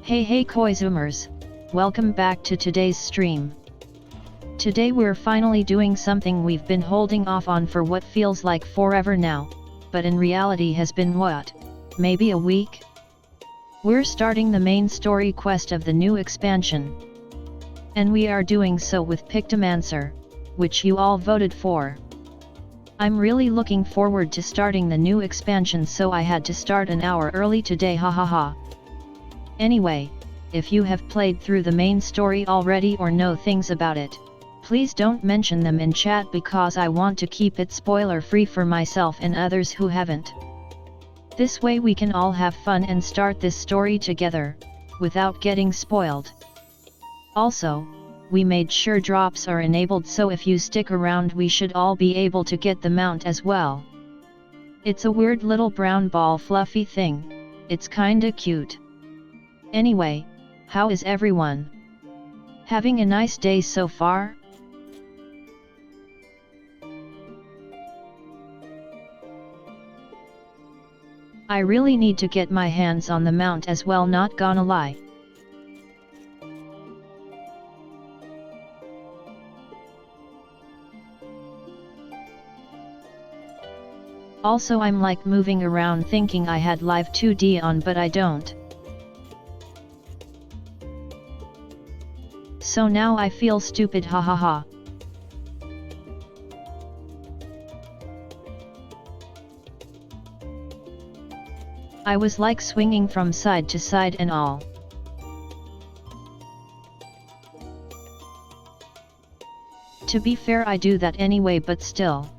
Hey Koi Zoomers! Welcome back to today's stream. Today we're finally doing something we've been holding off on for what feels like forever now, but in reality has been what? Maybe a week? We're starting the main story quest of the new expansion. And we are doing so with Pictomancer, which you all voted for. I'm really looking forward to starting the new expansion, so I had to start an hour early today, hahaha. Anyway, if you have played through the main story already or know things about it, please don't mention them in chat because I want to keep it spoiler free for myself and others who haven't. This way we can all have fun and start this story together, without getting spoiled. Also, we made sure drops are enabled, so if you stick around we should all be able to get the mount as well. It's a weird little brown ball fluffy thing, it's kinda cute. Anyway, how is everyone? Having a nice day so far? I really need to get my hands on the mount as well, not gonna lie. Also, I'm like moving around thinking I had live 2D on, but I don't. So now I feel stupid, hahaha. I was like swinging from side to side and all. To be fair, I do that anyway, but still.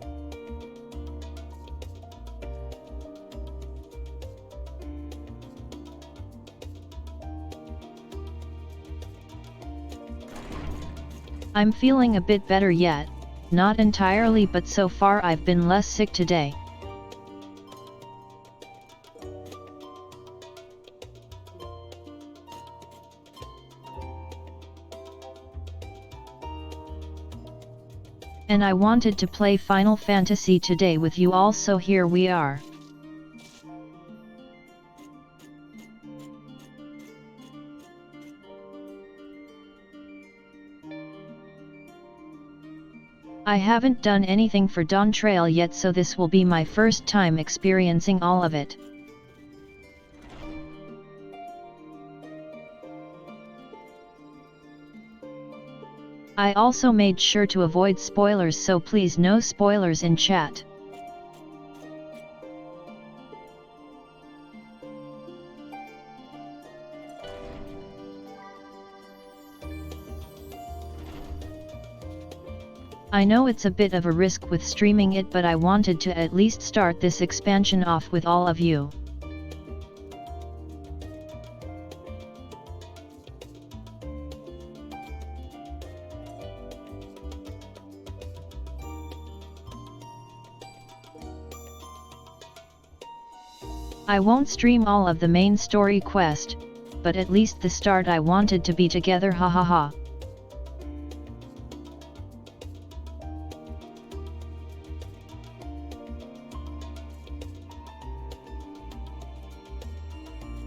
I'm feeling a bit better yet, not entirely, but so far I've been less sick today. And I wanted to play Final Fantasy today with you all, so here we are. I haven't done anything for Dawntrail yet, so this will be my first time experiencing all of it. I also made sure to avoid spoilers, so please no spoilers in chat. I know it's a bit of a risk with streaming it, but I wanted to at least start this expansion off with all of you. I won't stream all of the main story quest, but at least the start I wanted to be together, hahaha.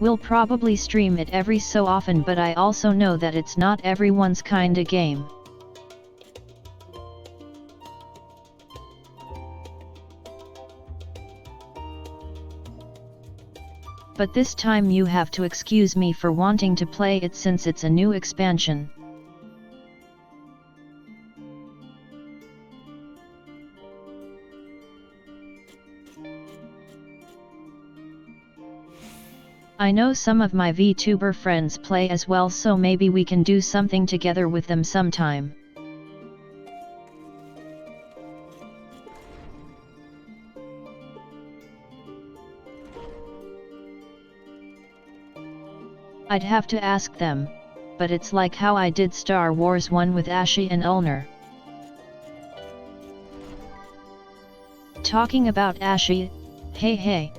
We'll probably stream it every so often, but I also know that it's not everyone's kinda game. But this time you have to excuse me for wanting to play it since it's a new expansion. I know some of my VTuber friends play as well, so maybe we can do something together with them sometime. I'd have to ask them, but it's like how I did Star Wars 1 with Ashi and Ulner. Talking about Ashi, hey.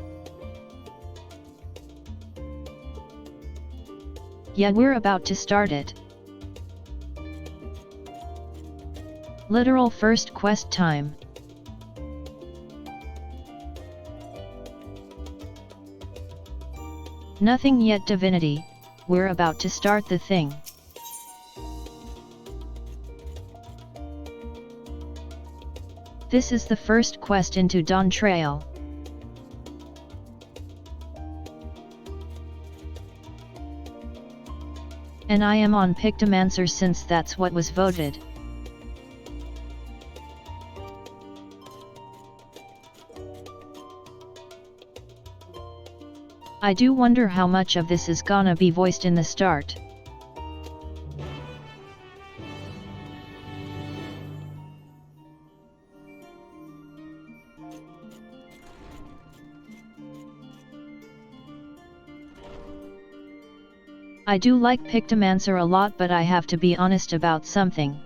Yeah, we're about to start it. Literal first quest time. Nothing yet, Divinity. we're about to start the thing. This is the first quest into Dawntrail. And I am on Pictomancer since that's what was voted. I do wonder how much of this is gonna be voiced in the start. I do like Pictomancer a lot, but I have to be honest about something.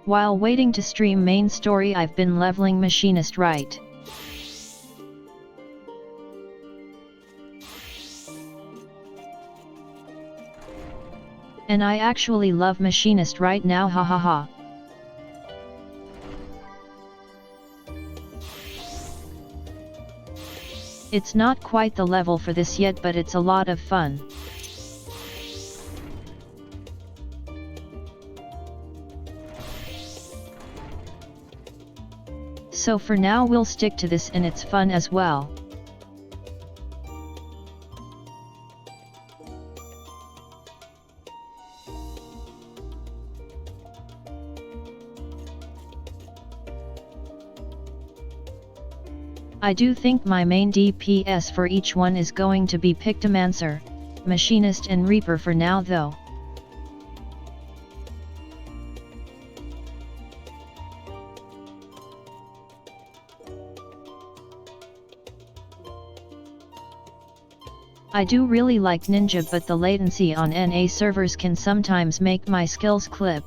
While waiting to stream main story, I've been leveling Machinist right. And I actually love Machinist right now, hahaha. It's not quite the level for this yet, but it's a lot of fun. So for now we'll stick to this, and it's fun as well. I do think my main DPS for each one is going to be Pictomancer, Machinist and Reaper for now though. I do really like Ninja, but the latency on NA servers can sometimes make my skills clip.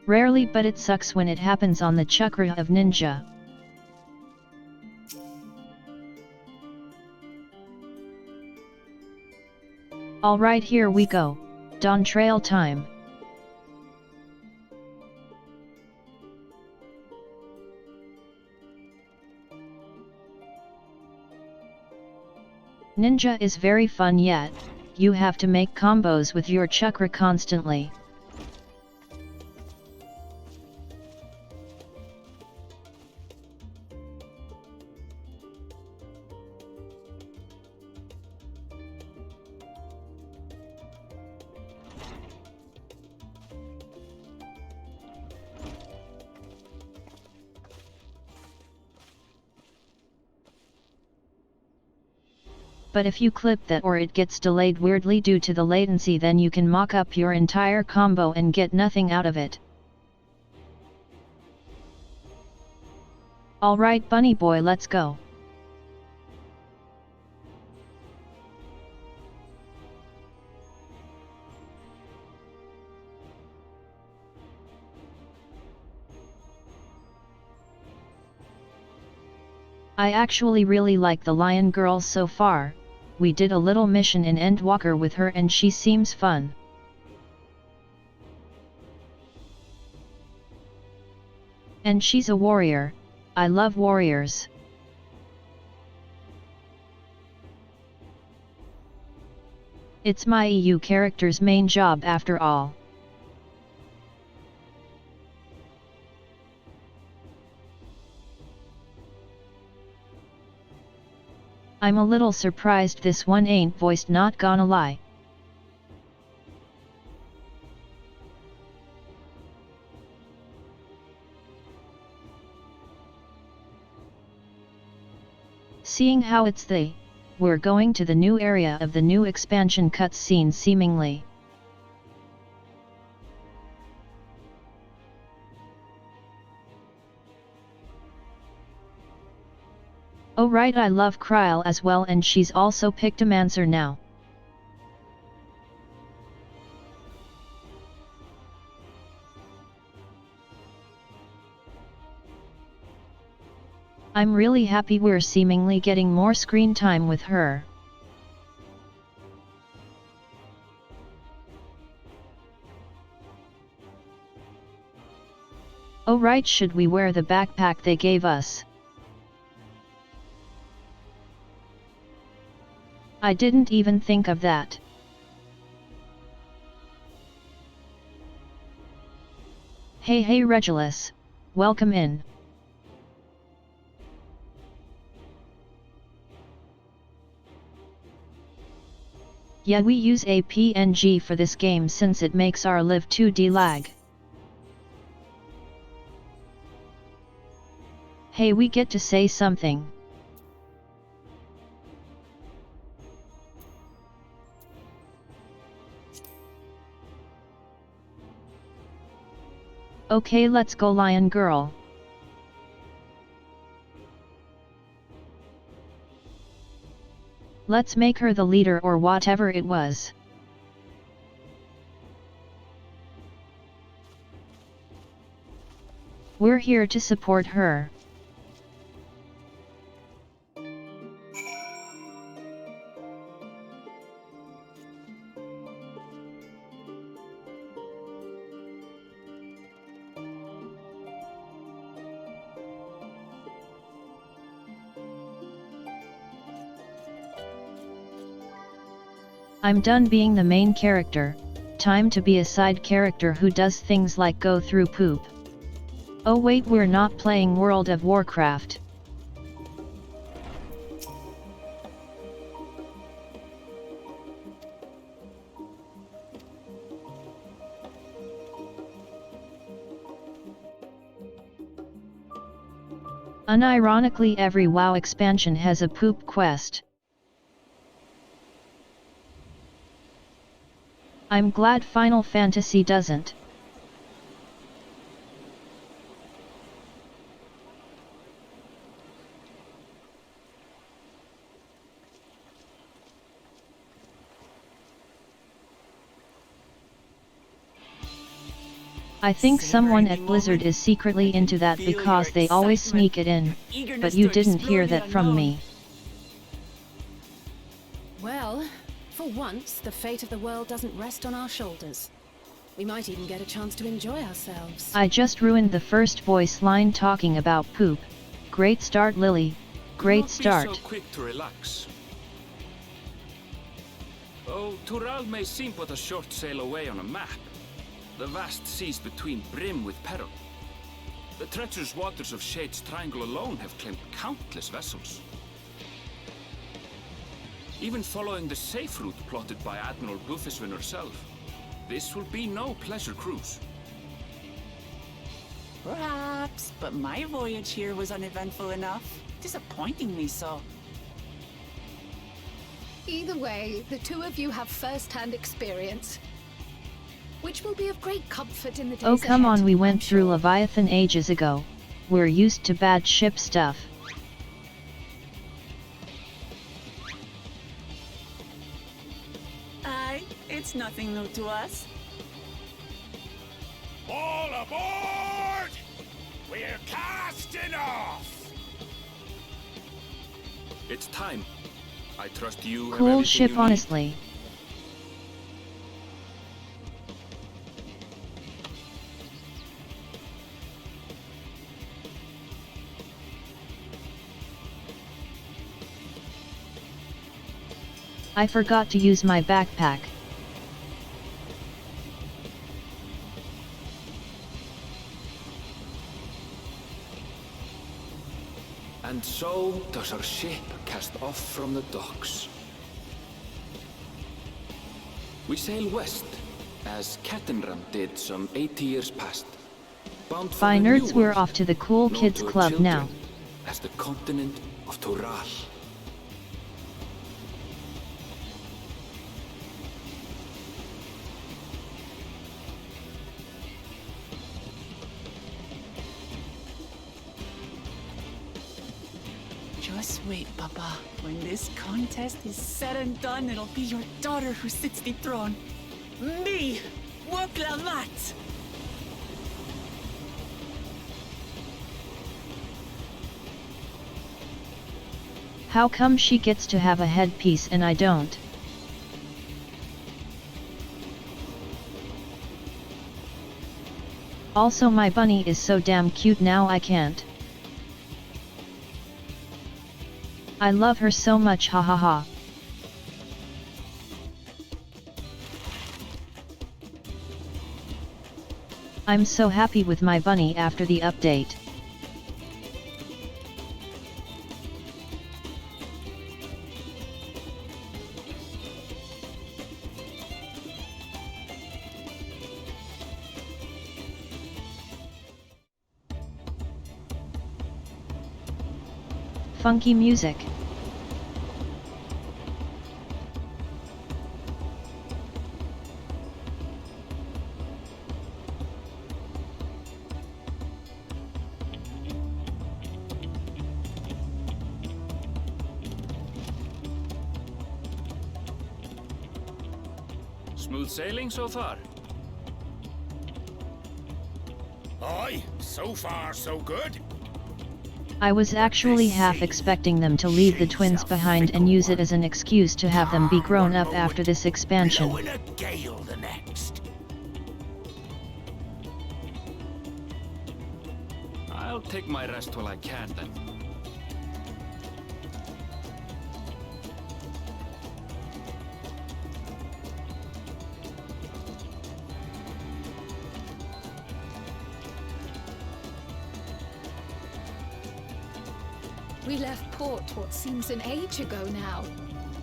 Rarely, but it sucks when it happens on the chakra of Ninja. Alright, here we go. Dawntrail time. Ninja is very fun, yet you have to make combos with your chakra constantly. But if you clip that or it gets delayed weirdly due to the latency, then you can mock up your entire combo and get nothing out of it. Alright bunny boy, let's go. I actually really like the lion girl so far. We did a little mission in Endwalker with her and she seems fun. And she's a warrior. I love warriors. It's my EU character's main job after all. I'm a little surprised this one ain't voiced, not gonna lie. Seeing how it's we're going to the new area of the new expansion cutscene seemingly. Oh right, I love Kryl as well, and she's also Pictomancer now. I'm really happy we're seemingly getting more screen time with her. Oh right, should we wear the backpack they gave us? I didn't even think of that. Hey Regulus, welcome in. Yeah, we use a PNG for this game since it makes our Live 2D lag. Hey, we get to say something. Okay, let's go, Lion Girl. Let's make her the leader or whatever it was. We're here to support her. I'm done being the main character, time to be a side character who does things like go through poop. Oh wait, we're not playing World of Warcraft. Unironically, every WoW expansion has a poop quest. I'm glad Final Fantasy doesn't. I think someone at Blizzard is secretly into that because they always sneak it in, but you didn't hear that from me. Well, for once, the fate of the world doesn't rest on our shoulders. We might even get a chance to enjoy ourselves. I just ruined the first voice line talking about poop. Great start, Lily. Great start. Not be so quick to relax. Oh, Tural may seem but a short sail away on a map. The vast seas between brim with peril. The treacherous waters of Shade's Triangle alone have claimed countless vessels. Even following the safe route plotted by Admiral Bufiswin herself, this will be no pleasure cruise. Perhaps, but my voyage here was uneventful enough. Disappointingly so. Either way, the two of you have first-hand experience, which will be of great comfort in the days Oh come ahead, on, we went I'm through sure. Leviathan ages ago. We're used to bad ship stuff. Aye, it's nothing new to us. All aboard! We're casting off! It's time. I trust you have Cool everything ship, you need. honestly. I forgot to use my backpack. And so does our ship cast off from the docks. We sail west, as Kettenram did some 80 years past. Bound for Bye the new nerds, we're world, off to the Cool known Kids to our Club children now. as the continent of Tural. Just wait, Papa. When this contest is said and done, it'll be your daughter who sits the throne. Me! Woklamat! How come she gets to have a headpiece and I don't? Also my bunny is so damn cute now I can't. I love her so much, ha ha ha. I'm so happy with my bunny after the update. Funky music. Smooth sailing so far? Aye, so far so good. I was actually half expecting them to leave the twins behind and use it as an excuse to have them be grown up after this expansion. Blowing a gale the next. I'll take my rest while I can then. We left port what seems an age ago now,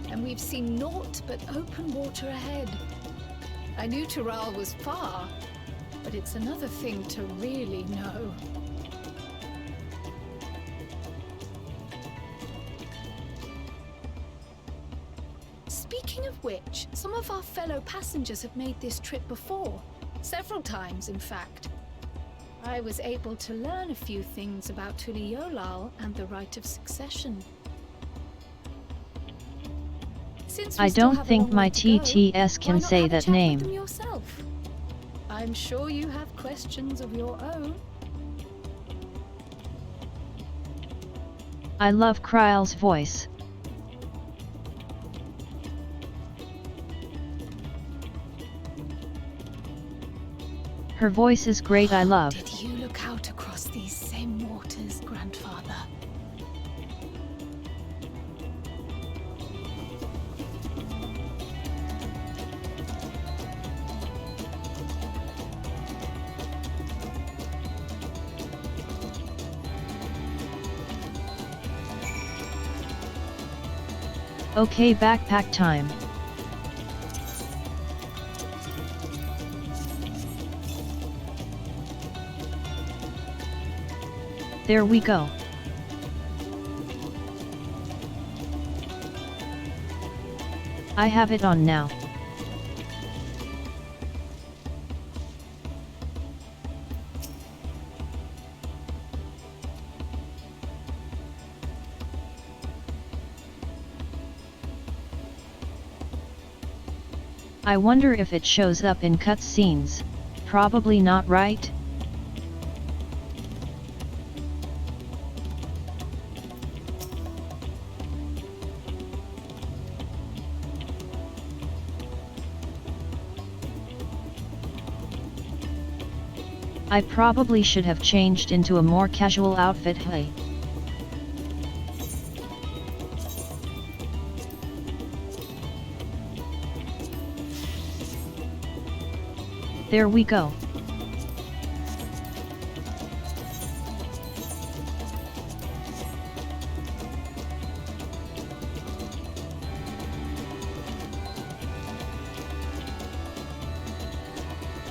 and we've seen naught but open water ahead. I knew Tural was far, but it's another thing to really know. Speaking of which, some of our fellow passengers have made this trip before. Several times, in fact. I was able to learn a few things about Tuliolal and the right of succession. Since we I still don't have a think long my way to go, TTS why can not say have a that chat with name. them yourself? I'm sure you have questions of your own. I love Kryle's voice. Her voice is great, I love. Did you look out across these same waters, Grandfather? Okay, backpack time. There we go. I have it on now. I wonder if it shows up in cutscenes. Probably not, right? I probably should have changed into a more casual outfit, hey. There we go.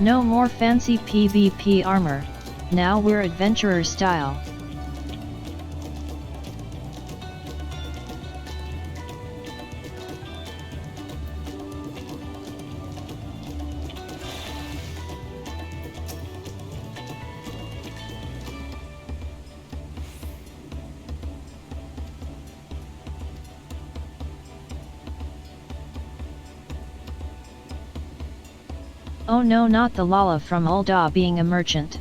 No more fancy PvP armor, now we're adventurer style. Oh no, not the Lala from Ul'dah being a merchant.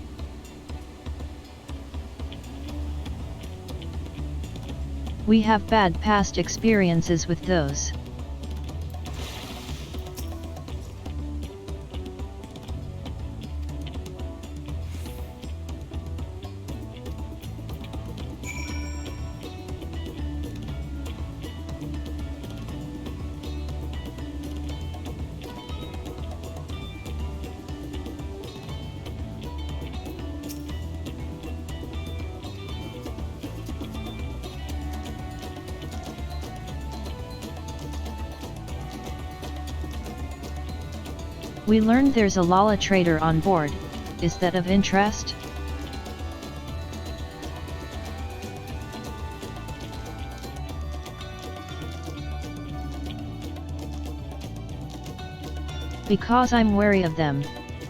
We have bad past experiences with those. We learned there's a Lala trader on board. Is that of interest? Because I'm wary of them.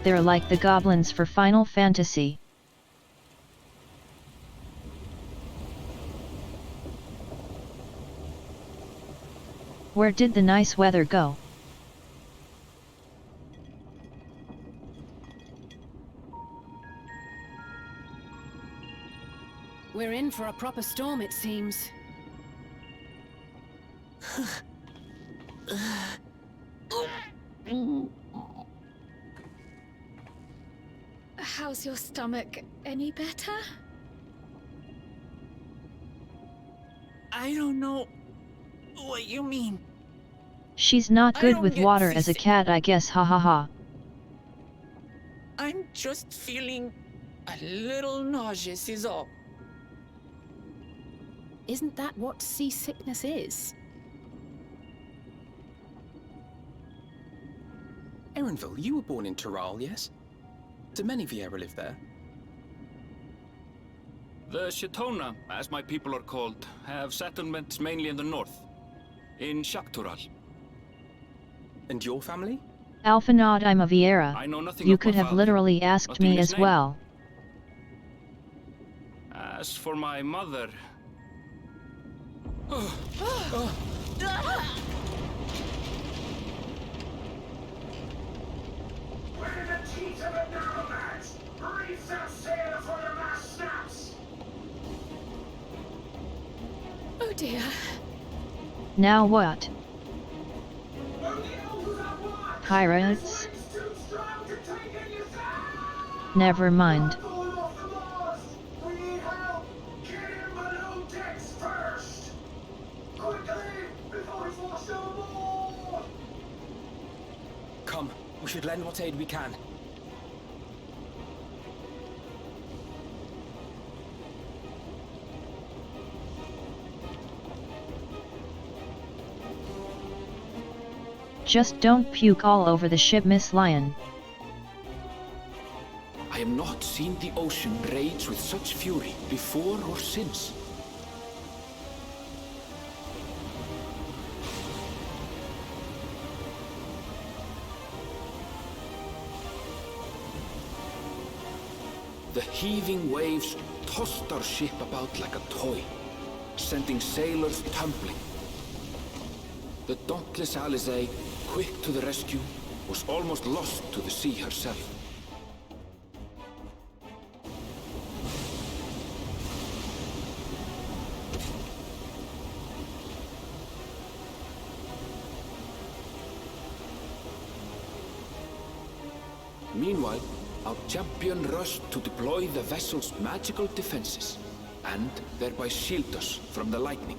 They're like the goblins for Final Fantasy. Where did the nice weather go? We're in for a proper storm, it seems. How's your stomach? Any better? I don't know what you mean. She's not I good don't with get water as a seasick. cat, I guess, ha ha ha. I'm just feeling a little nauseous is all. Isn't that what seasickness is? Erenville, you were born in Tyrol, yes? Do many Vieira live there? The Shatona, as my people are called, have settlements mainly in the north, in Shaktural. And your family? Alphanod, I'm a Vieira. I know nothing You of could my have father, literally not asked even me his as name. well. As for my mother... We're in the teeth of the nomads! Reef that sail before the mast snaps! Oh dear. Now what? Only those that watch! Pirates? This wind's too strong to take in your side! Never mind. Falling off the mast! We need help! Get him below decks first! Quickly! Before he's washed overboard! Come, we should lend what aid we can. Just don't puke all over the ship, Miss Lion. I have not seen the ocean rage with such fury before or since. The heaving waves tossed our ship about like a toy, sending sailors tumbling. The dauntless Alizé, quick to the rescue, was almost lost to the sea herself. Meanwhile, our champion rushed to deploy the vessel's magical defenses, and thereby shield us from the lightning.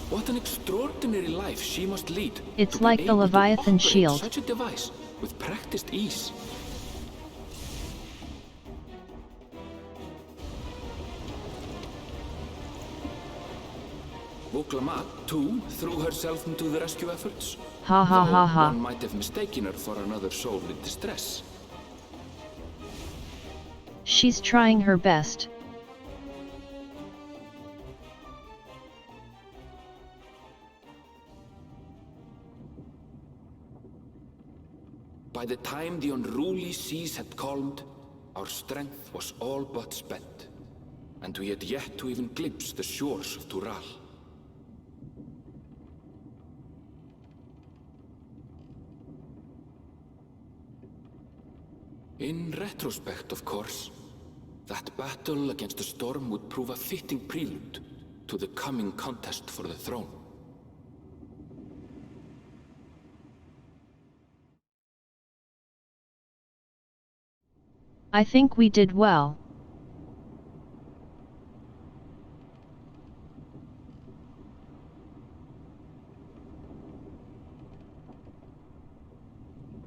What an extraordinary life she must lead. It's to be like the able to Leviathan operate shield. Such a device with practiced ease. Oklama, too, threw herself into the rescue efforts. Ha ha Though ha ha. one might have mistaken her for another soul in distress. She's trying her best. By the time the unruly seas had calmed, our strength was all but spent, and we had yet to even glimpse the shores of Tural. In retrospect, of course, that battle against the storm would prove a fitting prelude to the coming contest for the throne. I think we did well.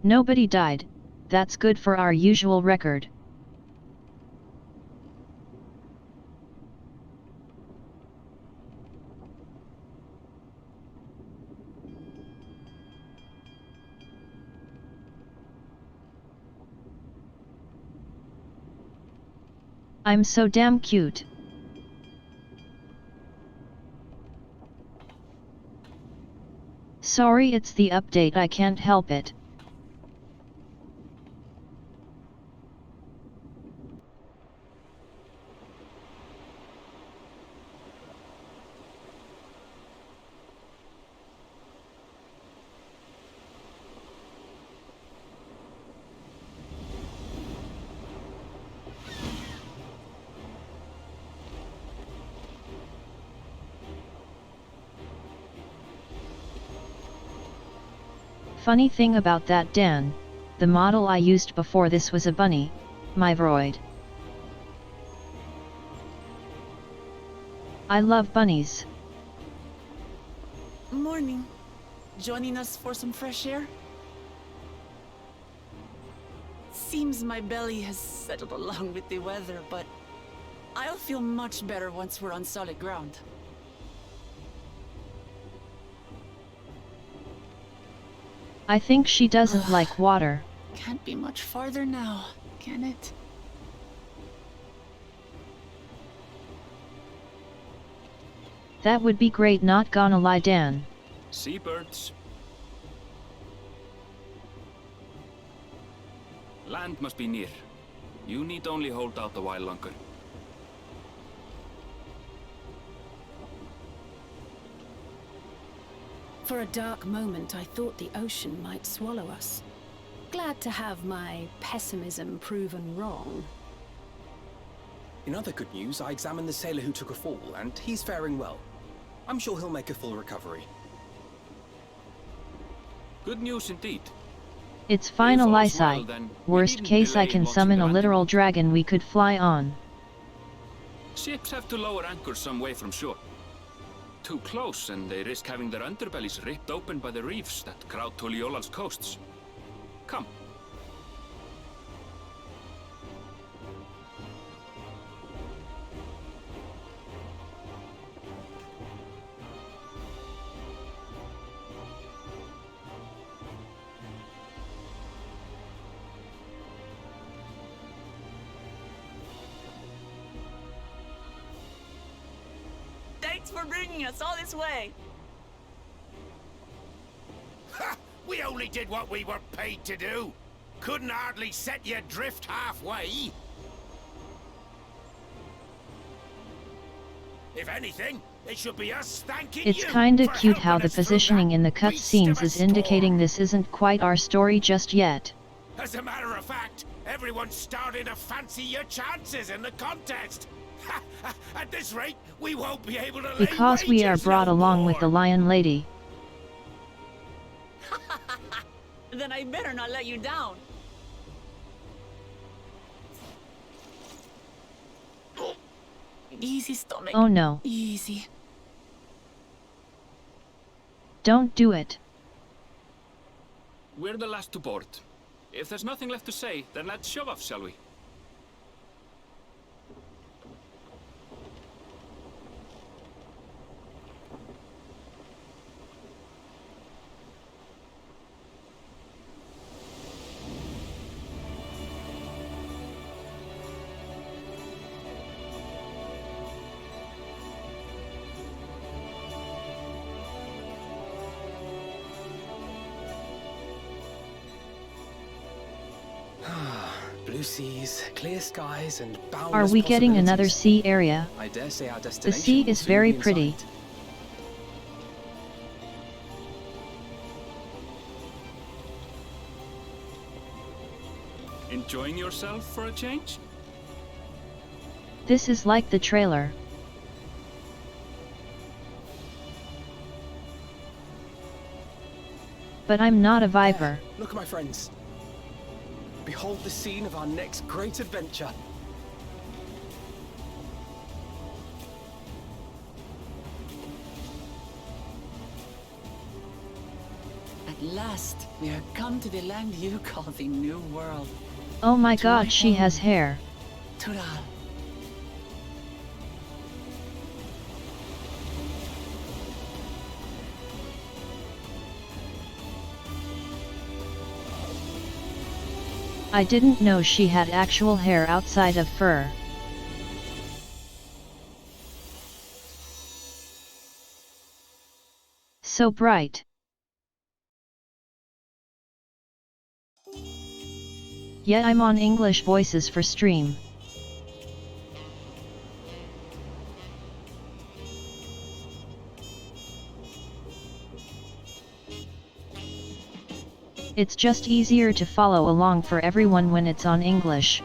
Nobody died. That's good for our usual record. I'm so damn cute. Sorry, it's the update, I can't help it. Funny thing about that, Dan, the model I used before this was a bunny, my Vroid. I love bunnies. Morning. Joining us for some fresh air? Seems my belly has settled along with the weather, but I'll feel much better once we're on solid ground. I think she doesn't like water. Can't be much farther now, can it? That would be great, not gonna lie, Dan. Seabirds. Land must be near. You need only hold out a while longer. For a dark moment, I thought the ocean might swallow us. Glad to have my pessimism proven wrong. In other good news, I examined the sailor who took a fall, and he's faring well. I'm sure he'll make a full recovery. Good news indeed. It's final If all's eyesight. well, then we Worst needn't case, I delay can watching summon the a literal rendezvous. dragon we could fly on. Ships have to lower anchors some way from shore. Too close, and they risk having their underbellies ripped open by the reefs that crowd Tuliola's coasts. Come. Thanks for bringing us all this way. Ha! We only did what we were paid to do. Couldn't hardly set you adrift halfway. If anything, it should be us thanking It's you kinda for cute how helping the us through positioning that in the beast of cutscenes a is indicating storm. this isn't quite our story just yet. As a matter of fact, everyone's starting to fancy your chances in the contest. At this rate, we won't be able to lay Because we are wagers brought no along with the more. Lion Lady. Then I better not let you down. Easy, stomach. Oh no. Easy. Don't do it. We're the last to board. If there's nothing left to say, then let's shove off, shall we? Blue seas, clear skies, and boundless Are we getting another possibilities. sea area? I dare say our The destination sea will is soon very be in pretty. sight. Enjoying yourself for a change? This is like the trailer. But I'm not a Viper. There, look, my friends. Behold the scene of our next great adventure. At last, we are come to the land you call the New World. Oh my To god, my she has home. hair. Tural. I didn't know she had actual hair outside of fur. So bright. Yet I'm on English voices for stream. It's just easier to follow along for everyone when it's on English.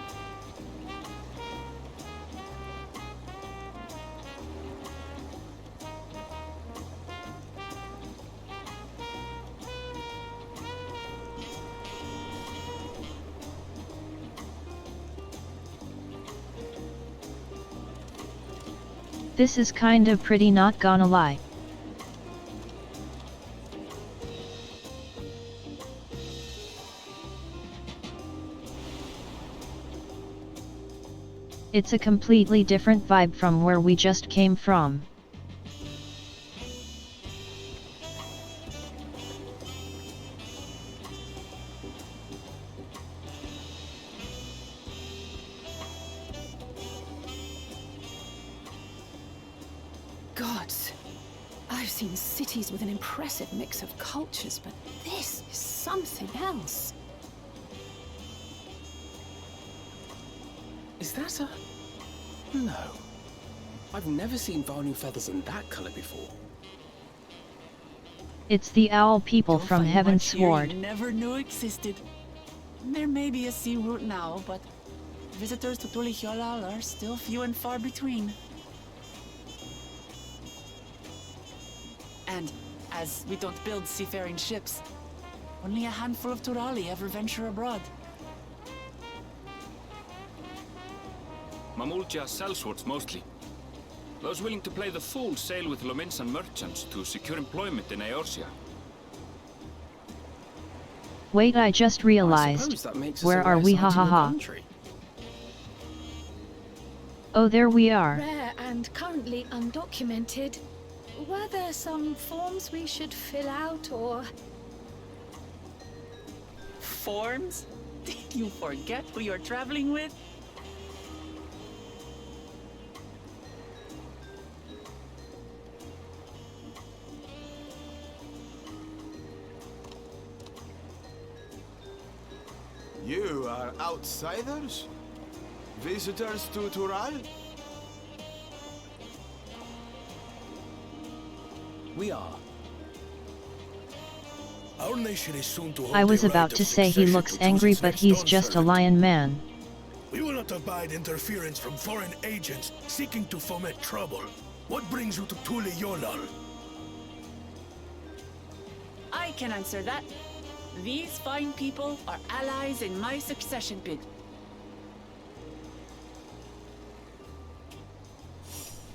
This is kind of pretty, not gonna lie. It's a completely different vibe from where we just came from. Gods, I've seen cities with an impressive mix of cultures, but this is something else. Is that a... No. I've never seen Vanu feathers in that color before. It's the owl people You'll from find Heaven's much here Sword. you never knew existed. There may be a sea route now, but visitors to Tulihyolal are still few and far between. And as we don't build seafaring ships, only a handful of Turali ever venture abroad. Mamulja sellswords mostly. Those willing to play the fool sail with Lominsan merchants to secure employment in Eorzea. Wait, I just I realized. suppose that makes us Where a are rare we? sight Ha in ha the ha. country. Oh, there we are. Rare and currently undocumented. Were there some forms we should fill out, or...? Forms? Did you forget who you're traveling with? You are outsiders? Visitors to Tural? We are. Our nation is soon to hold I was the right about of to say he succession looks to choose angry, its but next he's just a servant. lion man. We will not abide interference from foreign agents seeking to foment trouble. What brings you to Tulihyolal? I can answer that. These fine people are allies in my succession bid.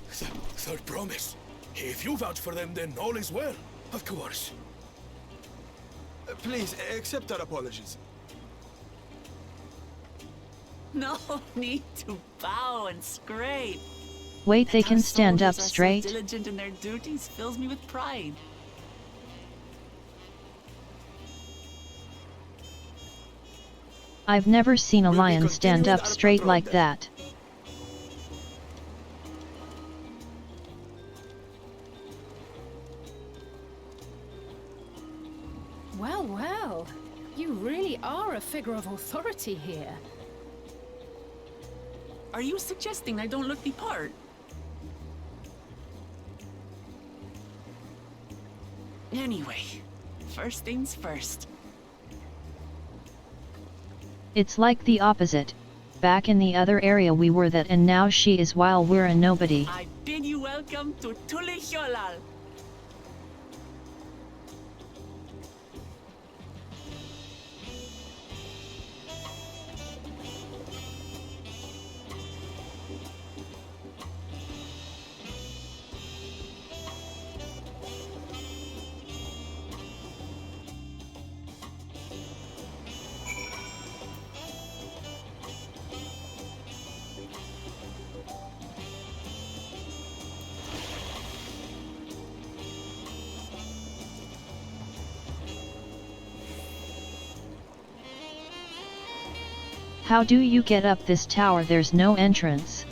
Third promise. If you vouch for them, then all is well. Of course. Please, accept our apologies. No need to bow and scrape. Wait, they That can our stand up soldiers are so straight? diligent in their duties fills me with pride. I've never seen a We'll be lion stand continuing up our straight patrol like then. that. Well, well. You really are a figure of authority here. Are you suggesting I don't look the part? Anyway, first things first. It's like the opposite. Back in the other area we were that, and now she is while we're a nobody. I bid you welcome to Tulihyolal. How do you get up this tower? There's no entrance.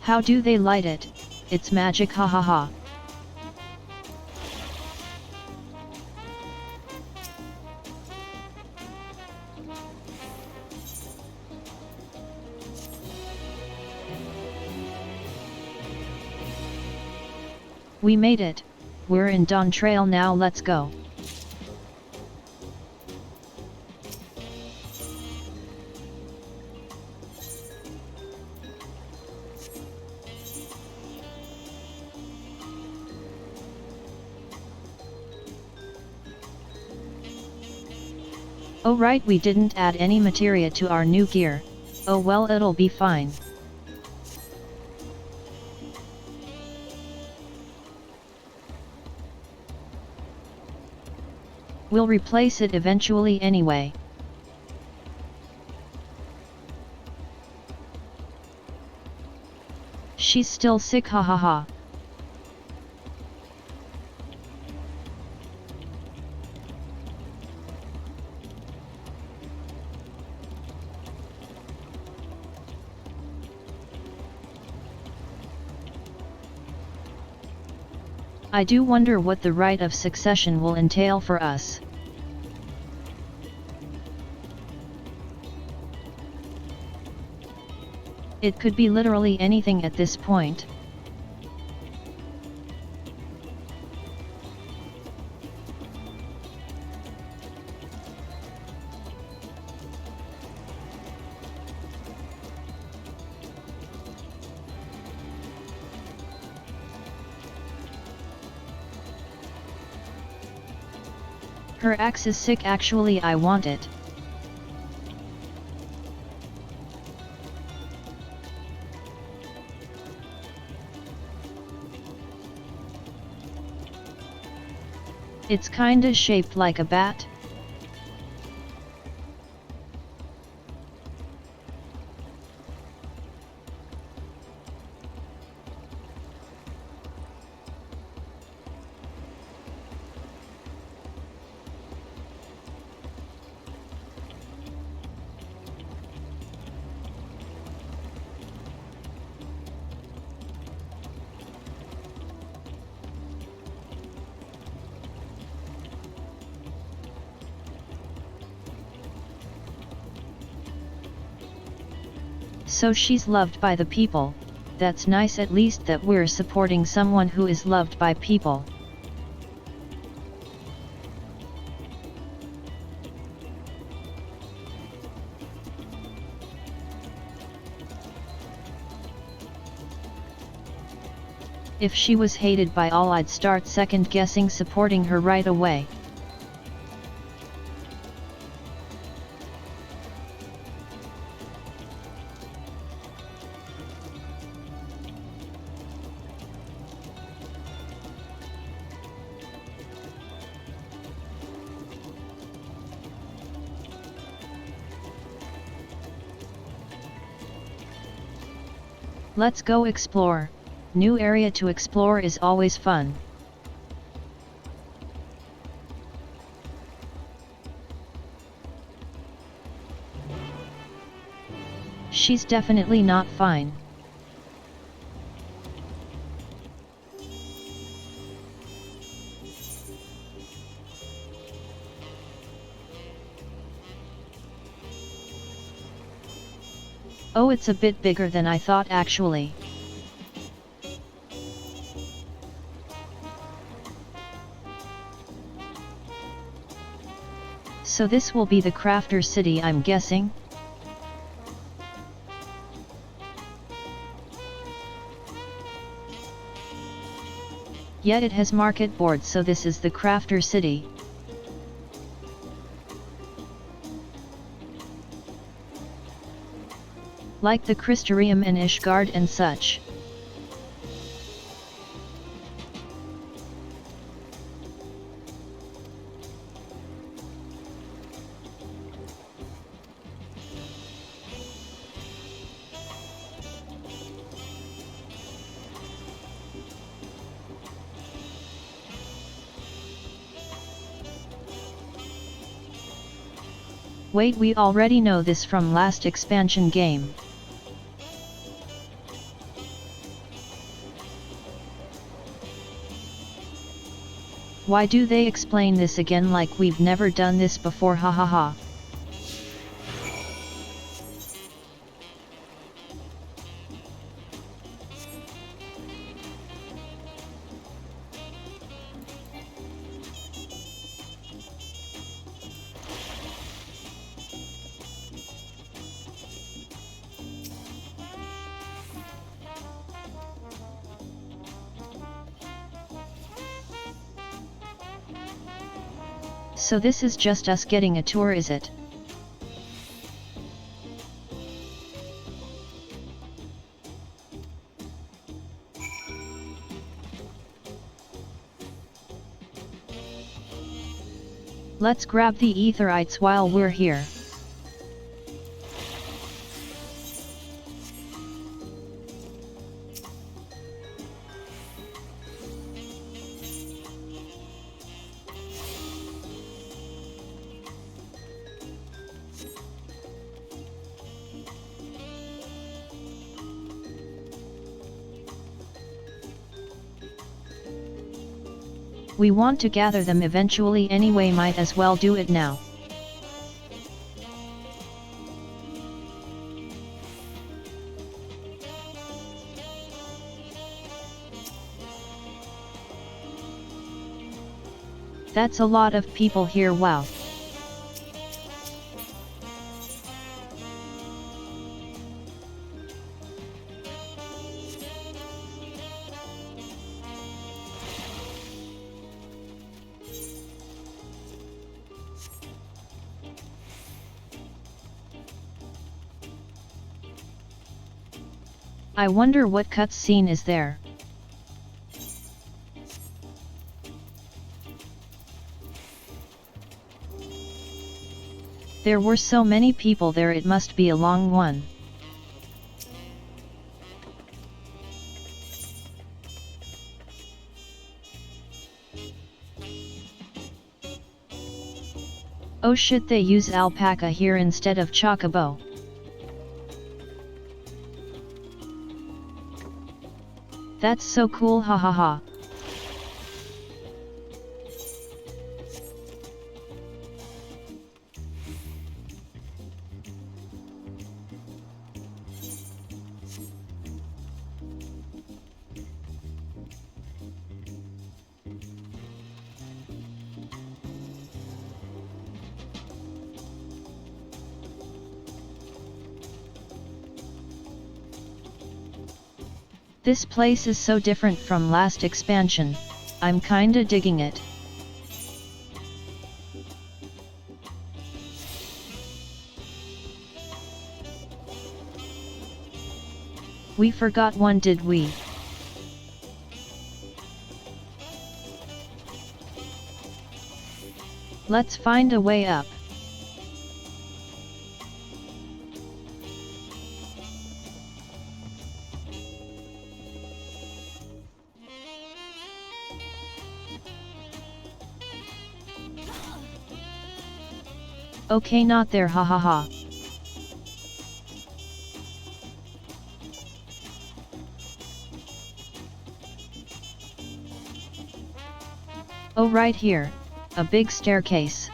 How do they light it? It's magic, ha ha ha. We made it. We're in Dawntrail now, let's go. Oh right, we didn't add any materia to our new gear. Oh well, it'll be fine. We'll replace it eventually anyway. She's still sick, ha ha ha. I do wonder what the rite of succession will entail for us. It could be literally anything at this point. Her axe is sick, actually I want it. It's kinda shaped like a bat. So she's loved by the people. That's nice, at least that we're supporting someone who is loved by people. If she was hated by all, I'd start second guessing supporting her right away. Let's go explore. New area to explore is always fun. She's definitely not fine. Oh, it's a bit bigger than I thought actually. So this will be the crafter city, I'm guessing? Yet it has market boards, so this is the crafter city. Like the Crystarium and Ishgard and such. Wait, we already know this from last expansion game. Why do they explain this again like we've never done this before, hahaha. So this is just us getting a tour, is it? Let's grab the etherites while we're here. We want to gather them eventually anyway, might as well do it now. That's a lot of people here, wow. I wonder what cutscene is there. There were so many people there, it must be a long one. Oh shit, they use alpaca here instead of chocobo. That's so cool, hahaha. This place is so different from last expansion, I'm kinda digging it. We forgot one, did we? Let's find a way up. Okay, not there, hahaha. Oh, right here, a big staircase.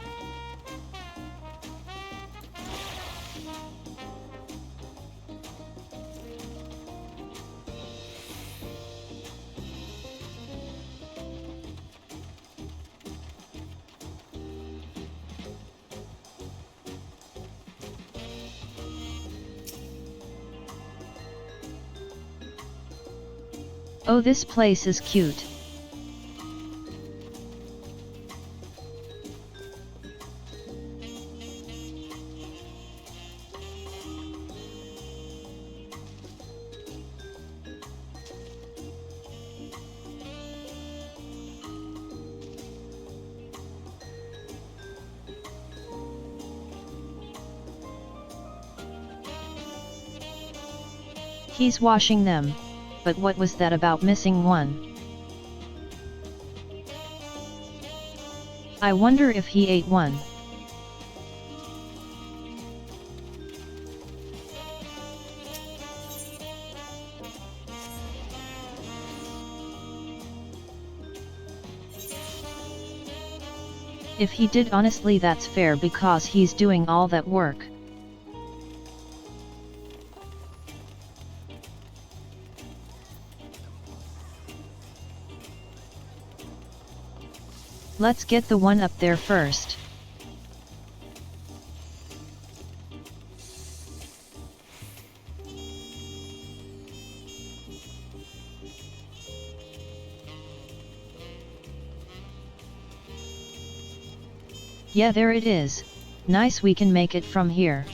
Oh, this place is cute. He's washing them. But what was that about missing one? I wonder if he ate one. If he did, honestly, that's fair because he's doing all that work. Let's get the one up there first. Yeah, there it is. Nice, we can make it from here.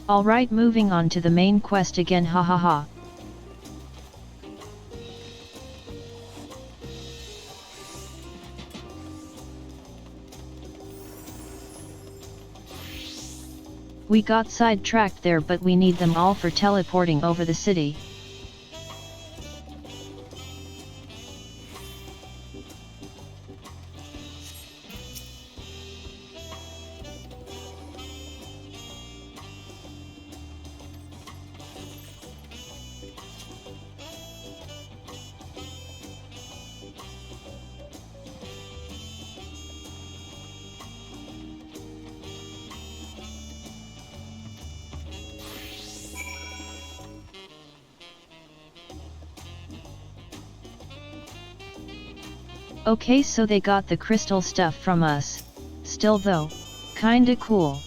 Alright, moving on to the main quest again, hahaha. We got sidetracked there, but we need them all for teleporting over the city. Okay, so they got the crystal stuff from us. Still though, kinda cool.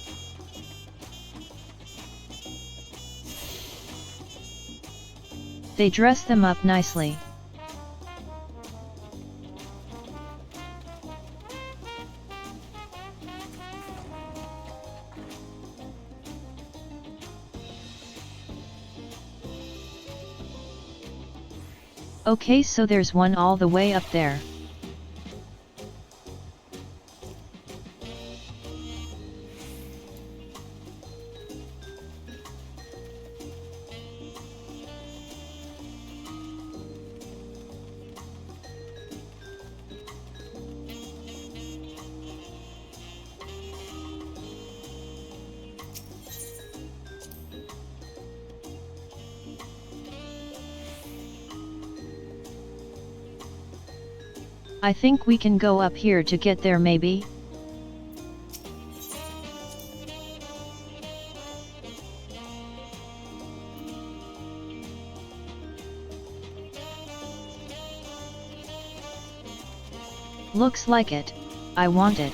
They dress them up nicely. Okay, so there's one all the way up there. I think we can go up here to get there, maybe? Looks like it. I want it.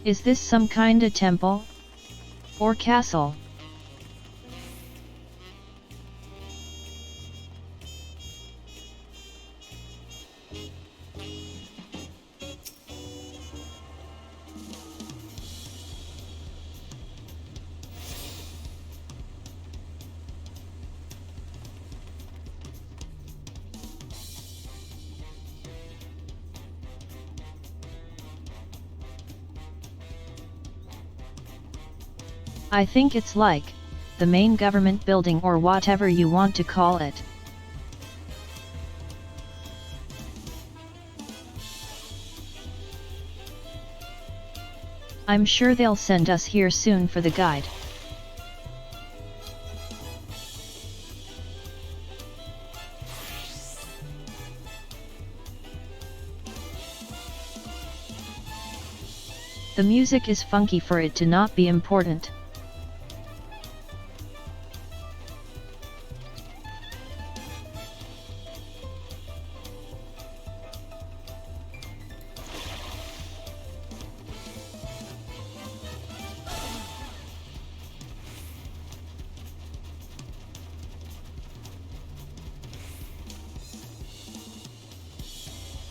Is this some kinda temple? Or castle? I think it's like the main government building or whatever you want to call it. I'm sure they'll send us here soon for the guide. The music is funky for it to not be important.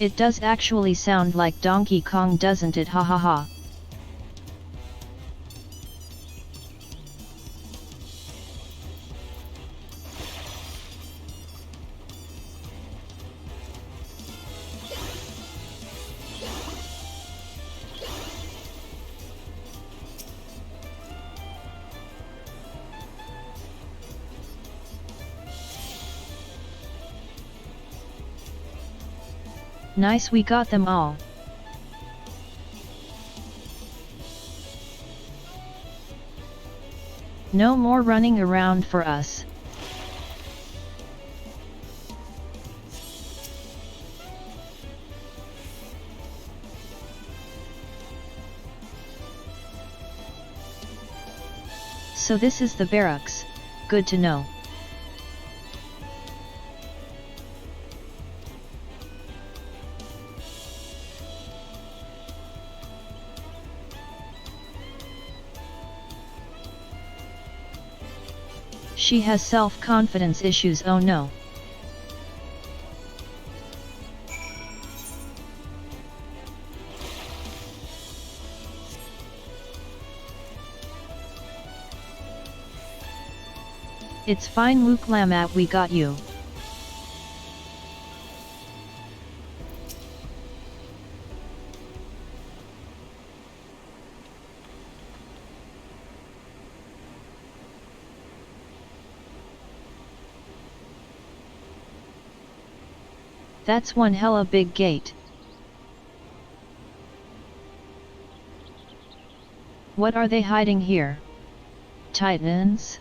It does actually sound like Donkey Kong, doesn't it? Ha ha ha. Nice, we got them all. No more running around for us. So this is the barracks, good to know. She has self-confidence issues, oh no. It's fine, Luke Lamat, we got you. That's one hella big gate. What are they hiding here? Titans?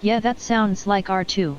Yeah, that sounds like R2.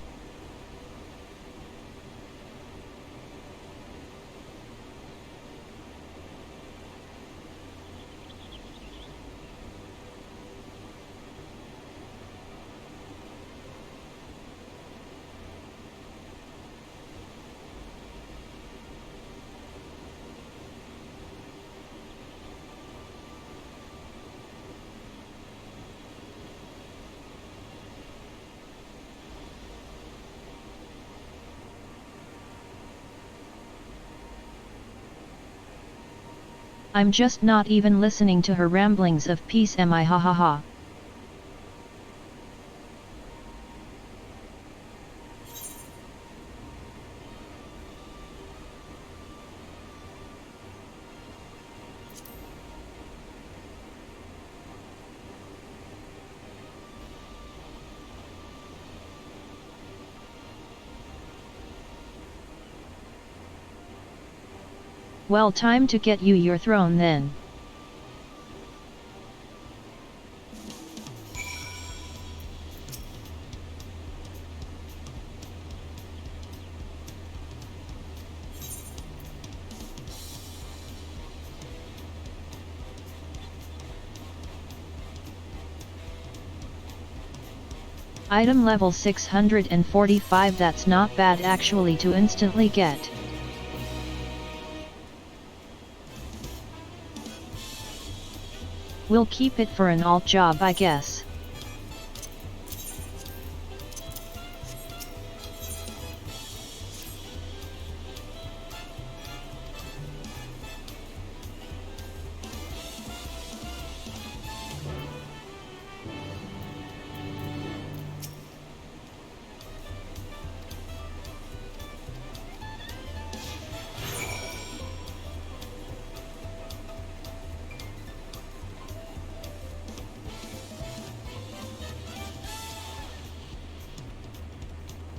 I'm just not even listening to her ramblings of peace, am I? Ha ha ha. Well, time to get you your throne then. Item level 645, that's not bad actually to instantly get. We'll keep it for an alt job, I guess.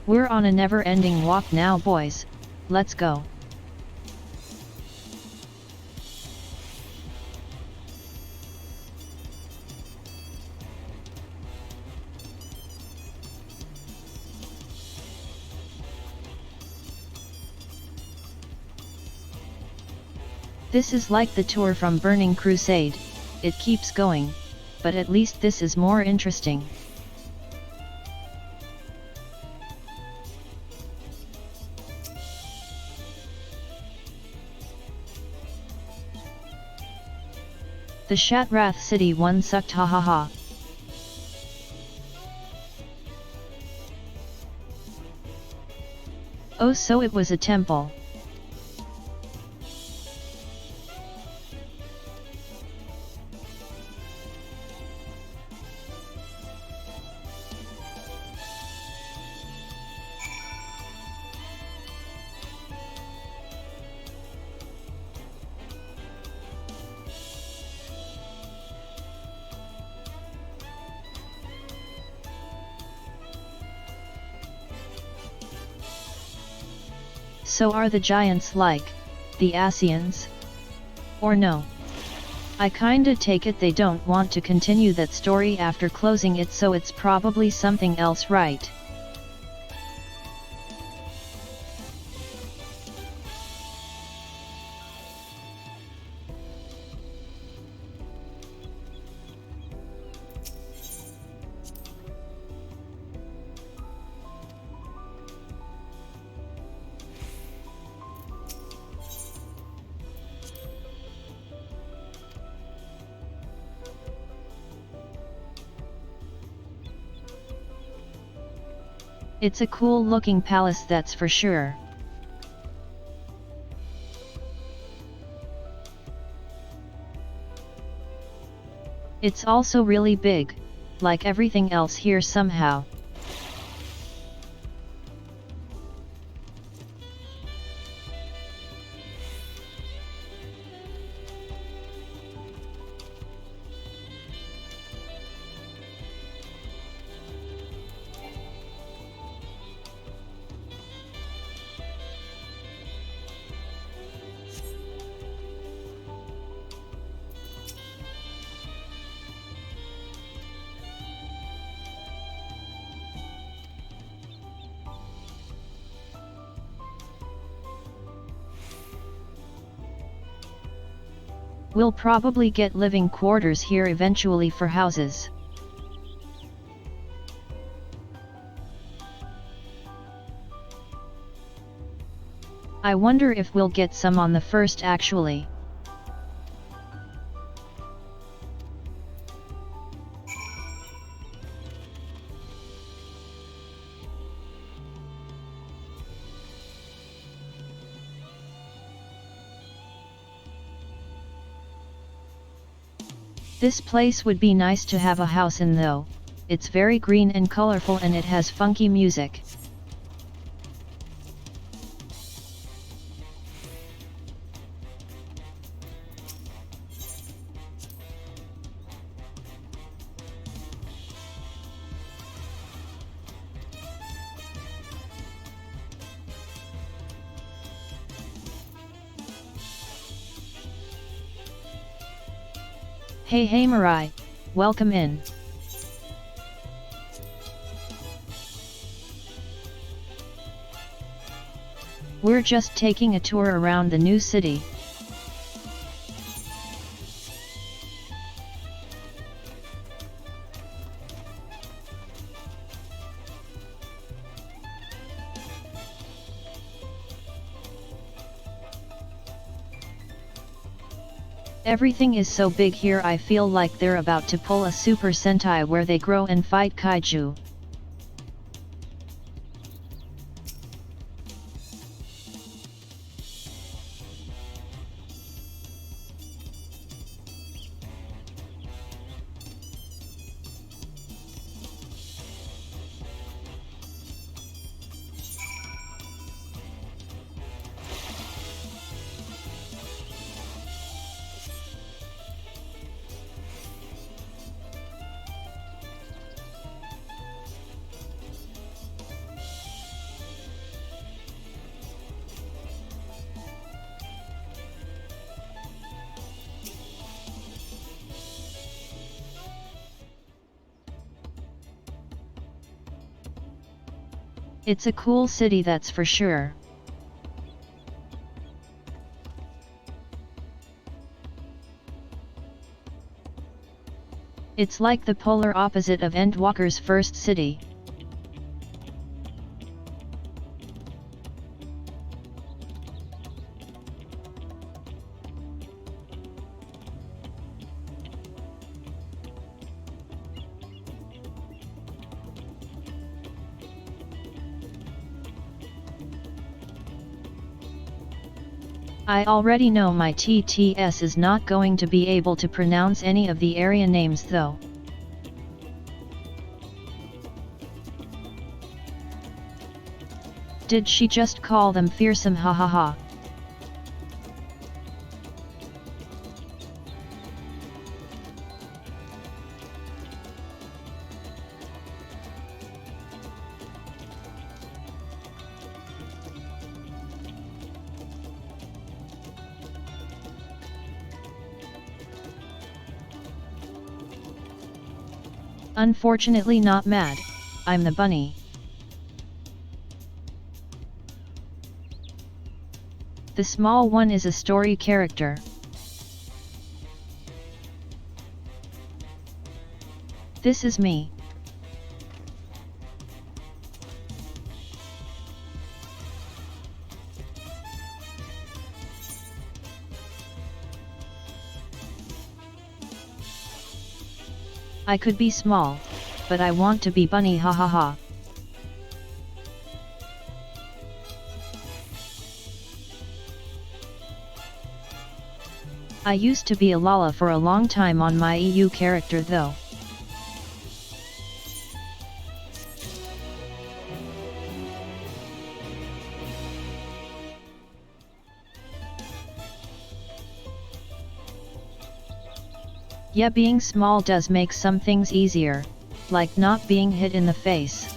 We're on a never-ending walk now, boys. Let's go. This is like the tour from Burning Crusade, it keeps going, but at least this is more interesting. The Shatrath city one sucked, hahaha. Oh, so it was a temple. So are the giants like the Asians? Or no? I kinda take it they don't want to continue that story after closing it, so it's probably something else, right? It's a cool looking palace, that's for sure. It's also really big, like everything else here somehow. We'll probably get living quarters here eventually for houses. I wonder if we'll get some on the first actually. This place would be nice to have a house in though. It's very green and colorful and it has funky music. Hey Marai, welcome in. We're just taking a tour around the new city. Everything is so big here, I feel like they're about to pull a Super Sentai where they grow and fight kaiju. It's a cool city, that's for sure. It's like the polar opposite of Endwalker's first city. I already know my TTS is not going to be able to pronounce any of the area names though. Did she just call them fearsome, hahaha? Unfortunately not mad, I'm the bunny. The small one is a story character. This is me. I could be small, but I want to be bunny, hahaha. I used to be a Lala for a long time on my EU character though. Yeah, being small does make some things easier, like not being hit in the face.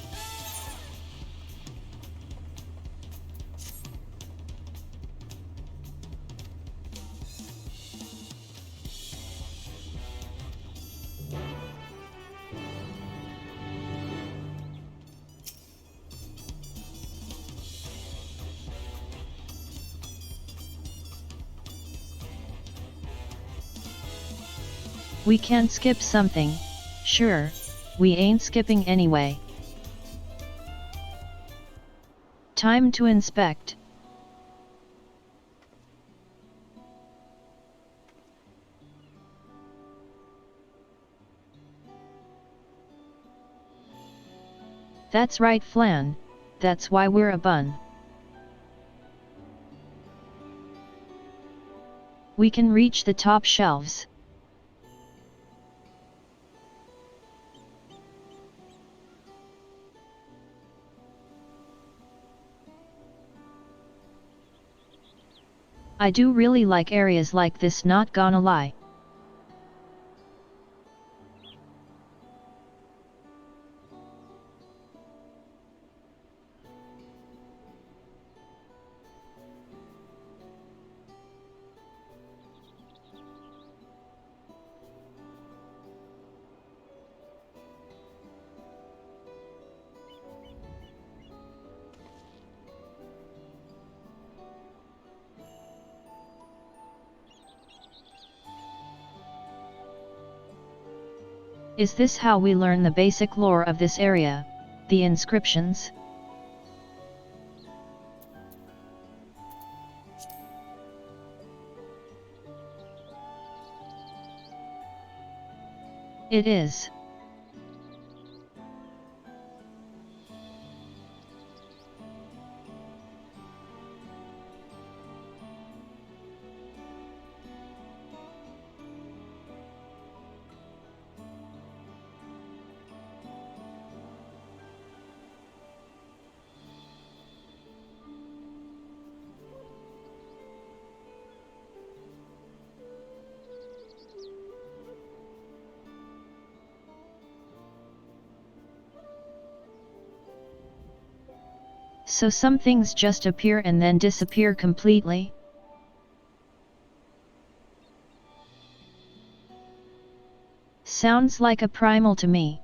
We can skip something, sure, we ain't skipping anyway. Time to inspect. That's right, Flan, that's why we're a bun. We can reach the top shelves. I do really like areas like this, not gonna lie. Is this how we learn the basic lore of this area, the inscriptions? It is. So some things just appear and then disappear completely? Sounds like a primal to me.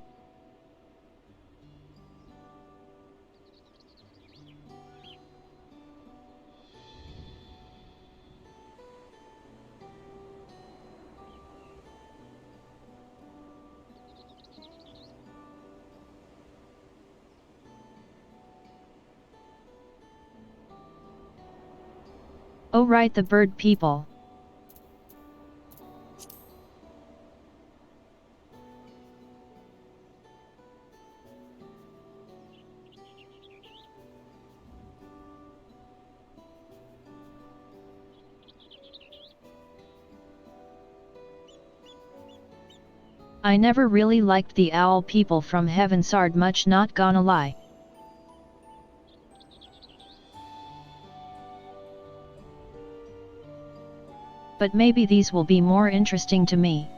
Oh right, the bird people. I never really liked the owl people from Heavensard much, not gonna lie. But maybe these will be more interesting to me.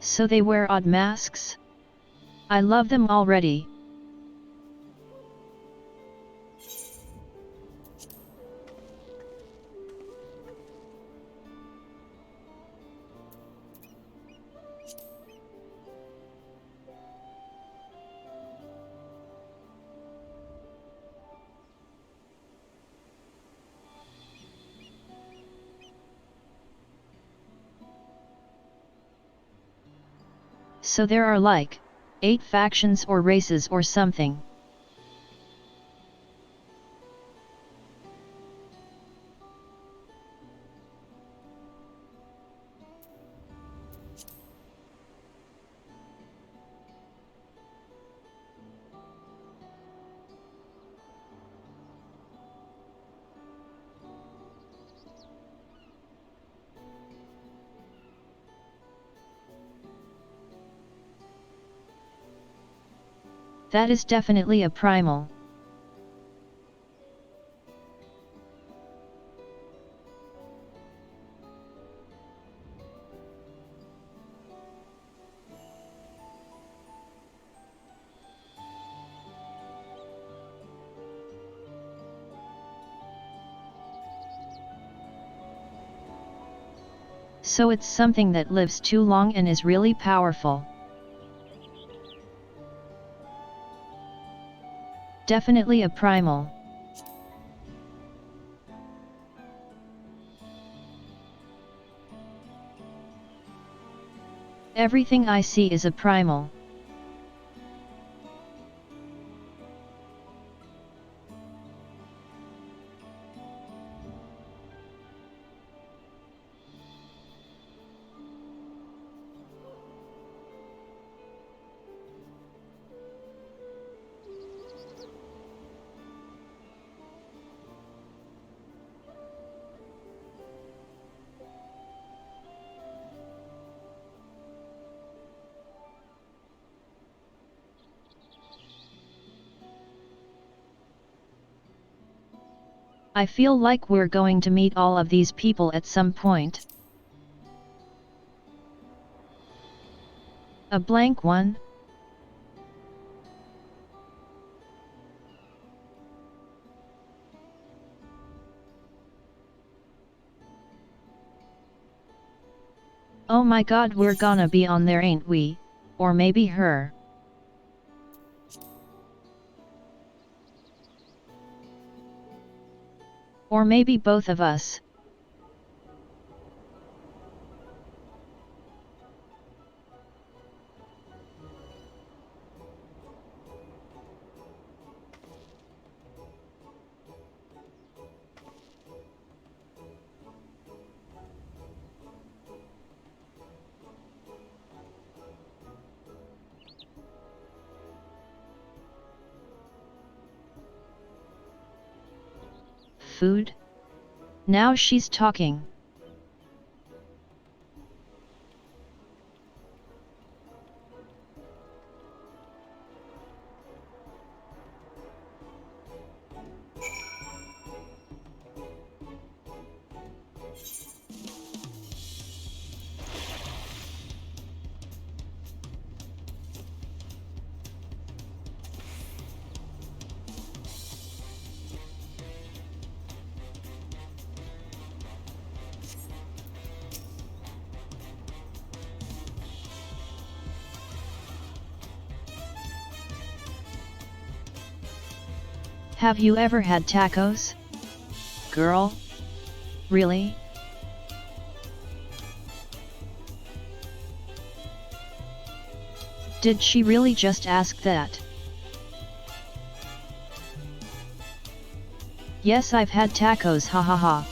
So they wear odd masks? I love them already. So there are like 8 factions or races or something. That is definitely a primal. So it's something that lives too long and is really powerful. Definitely a primal. Everything I see is a primal. I feel like we're going to meet all of these people at some point. A blank one? Oh my god, we're gonna be on there, ain't we? Or maybe her. Or maybe both of us. Food? Now she's talking. Have you ever had tacos? Girl? Really? Did she really just ask that? Yes, I've had tacos, ha ha ha.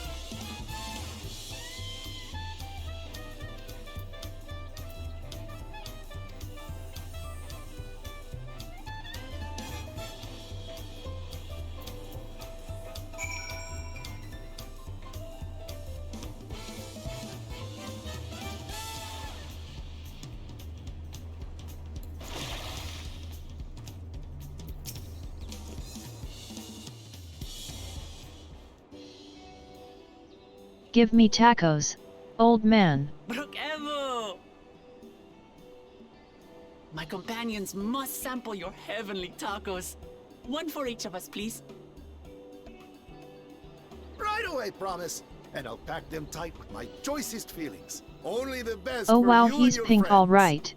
Give me tacos, old man. Brookevo! My companions must sample your heavenly tacos. One for each of us, please. Right away, promise. And I'll pack them tight with my choicest feelings. Only the best Oh for wow, you he's and your pink, friends. all right.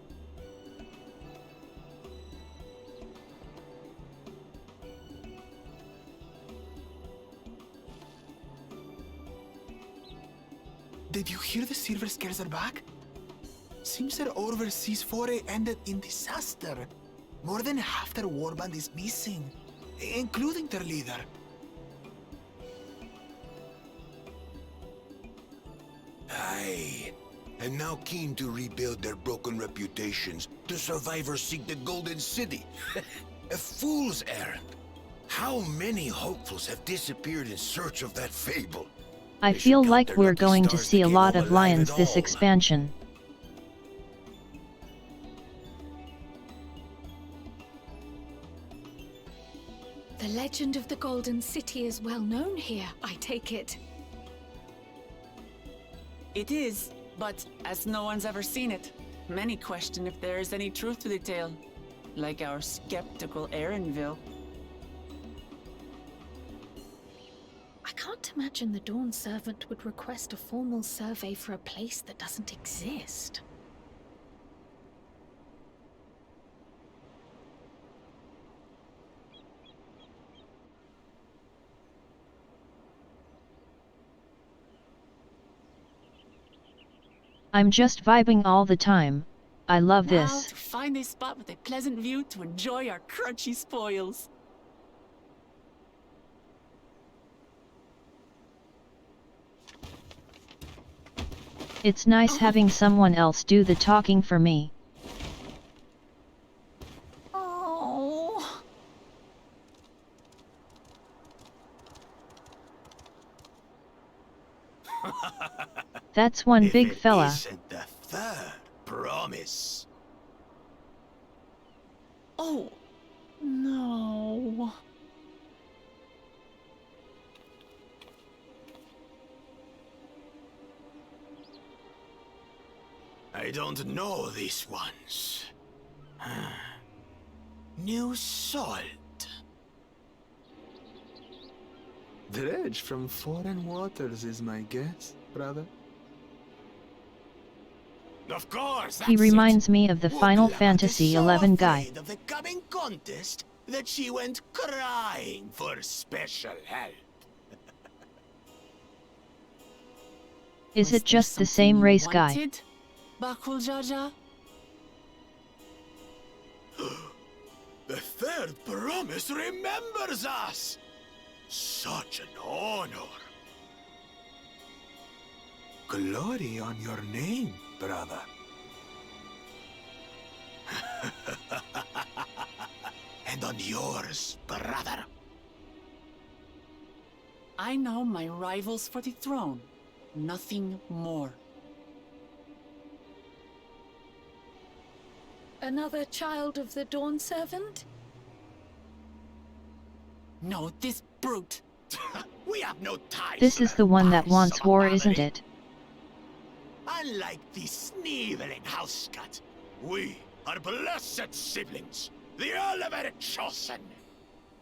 Did you hear the Silver Scares are back? Seems their overseas foray ended in disaster. More than half their warband is missing, including their leader. Aye. And now keen to rebuild their broken reputations, the survivors seek the Golden City. A fool's errand. How many hopefuls have disappeared in search of that fable? I They should feel count like their we're lucky going to stars see they a came lot home of alive lions at this all. expansion. The legend of the Golden City is well known here, I take it. It is, but as no one's ever seen it, many question if there is any truth to the tale. Like our skeptical Erinville. I can't imagine the Dawn Servant would request a formal survey for a place that doesn't exist. I'm just vibing all the time. I love Now this. to find a spot with a pleasant view to enjoy our crunchy spoils. It's nice having someone else do the talking for me. Oh. That's one If big it fella. isn't the third promise. Oh. No. I don't know these ones. New salt. Dredge from foreign waters is my guess, brother. Of course, He that's reminds it. me of the Final Woodland Fantasy is so XI guy. afraid of the coming contest that she went crying for special help. Is Was it just there the same something race you guy? wanted, Bakul Jaja? The third promise remembers us. Such an honor. Glory on your name, brother. And on yours, brother. I know my rivals for the throne. Nothing more. Another child of the Dawn Servant? No, this brute. We have no ties. This to is the one that vice wants of a war, family. isn't it? Unlike the sneevling housecut, we are blessed siblings, the elevated chosen.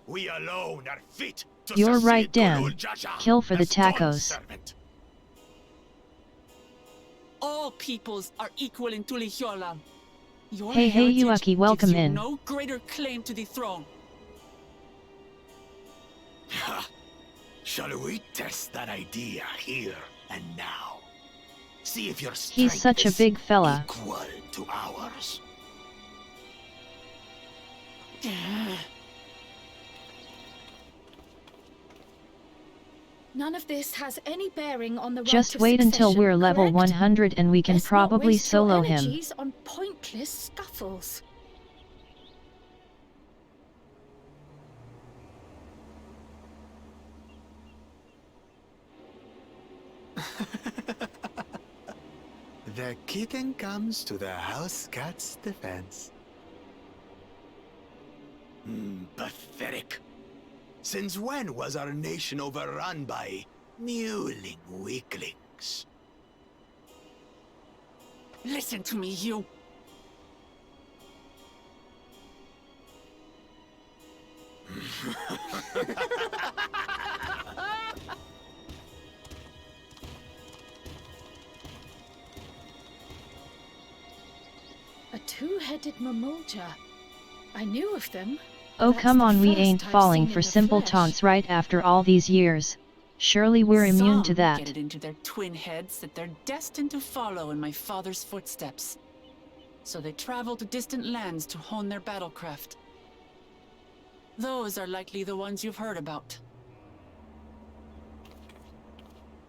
We alone are fit to You're succeed right, Dan. Kulul Jaja Kill for the as Dawn tacos. Servant. All peoples are equal in Tulihyolam. Your Hey, heritage Yuaki, welcome gives you in. no greater claim to the throne. Ha! Shall we test that idea here and now? See if your strength He's such a is big fella. equal to ours. None of this has any bearing on the right Just of wait until succession, we're level correct? 100 and we can Let's not probably waste your solo him. energies on pointless scuffles. The kitten comes to the house cat's defense. Pathetic. Since when was our nation overrun by mewling weaklings? Listen to me, you. A two-headed mamulja. I knew of them. Oh That's come the on, we first ain't I've falling seen for in the simple flesh. taunts right after all these years. Surely we're immune to Some that. get it into their twin heads that they're destined to follow in my father's footsteps. So they travel to distant lands to hone their battlecraft. Those are likely the ones you've heard about.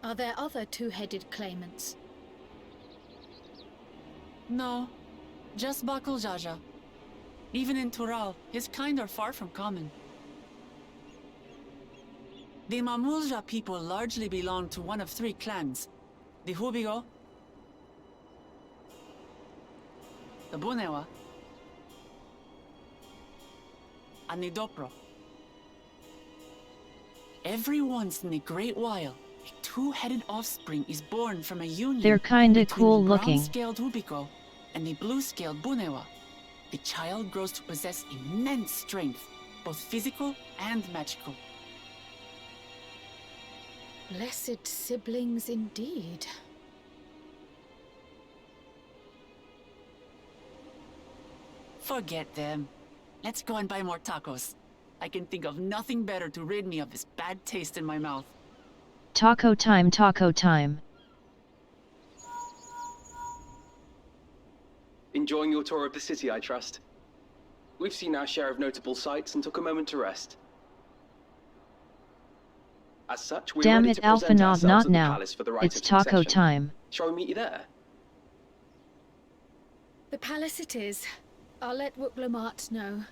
Are there other two-headed claimants? No, just Bakul Jaja. Even in Tural, his kind are far from common. The Mamulja people largely belong to one of three clans. The Hubigo, the Bunewa, and the Dopro. Every once in a great while, a two-headed offspring is born from a union They're kinda between cool the looking. brown-scaled Hubigo and the blue-scaled Bunewa. The child grows to possess immense strength, both physical and magical. Blessed siblings indeed. Forget them. Let's go and buy more tacos. I can think of nothing better to rid me of this bad taste in my mouth. Taco time, taco time. Enjoying your tour of the city, I trust. We've seen our share of notable sights and took a moment to rest. As such, we're Damn ready it, to present Alpha Nog, ourselves not at the now. palace for the rite It's of taco succession. time. Shall we meet you there? The palace it is. I'll let Wooklamart know.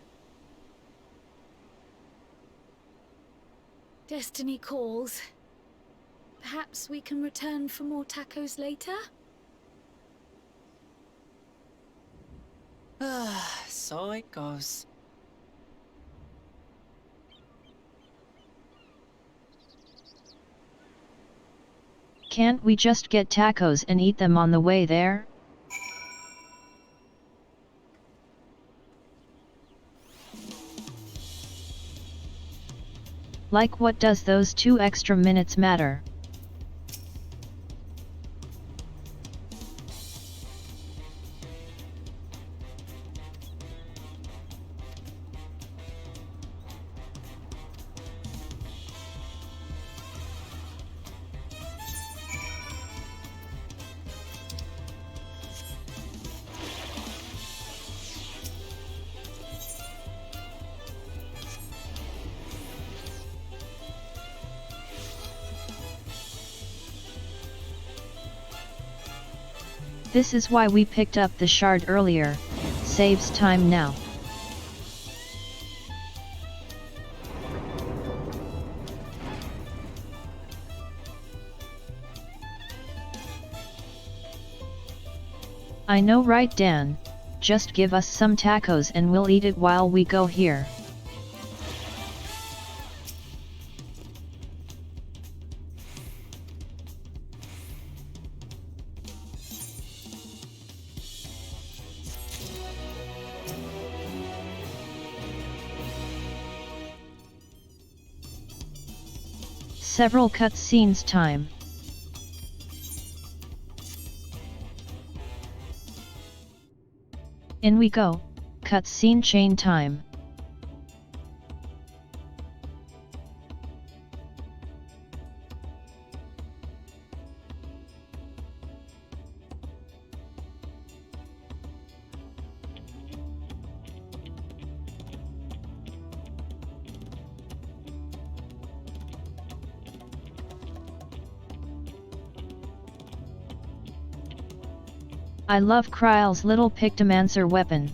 Destiny calls. Perhaps we can return for more tacos later? So it goes. Can't we just get tacos and eat them on the way there? Like what does those 2 extra minutes matter? This is why we picked up the shard earlier. Saves time now. I know, right, Dan? Just give us some tacos and we'll eat it while we go here. Several cutscenes time. In we go, cutscene chain time. I love Kryle's little Pictomancer weapon.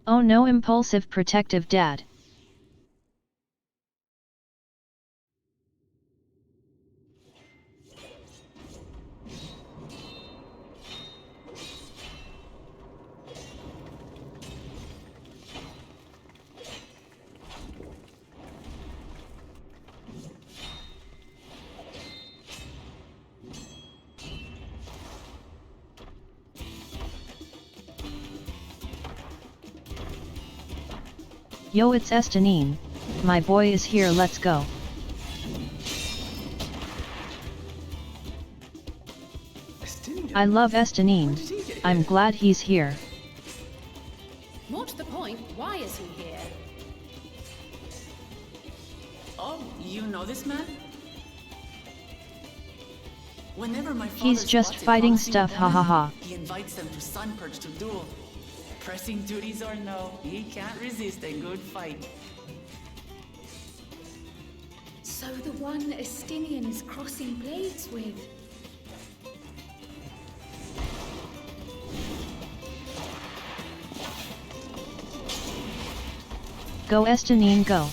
Oh no, impulsive protective dad. Yo, it's Estanine. My boy is here, let's go. I love Estanine. I'm glad he's here. More to the point, why is he here? Oh, you know this man? Whenever my He's father just spots a fighting promising stuff, opponent, hahaha. He invites them to Sunperch to duel. Pressing duties or no, he can't resist a good fight. So the one Estinian is crossing blades with. Go Estanine, go.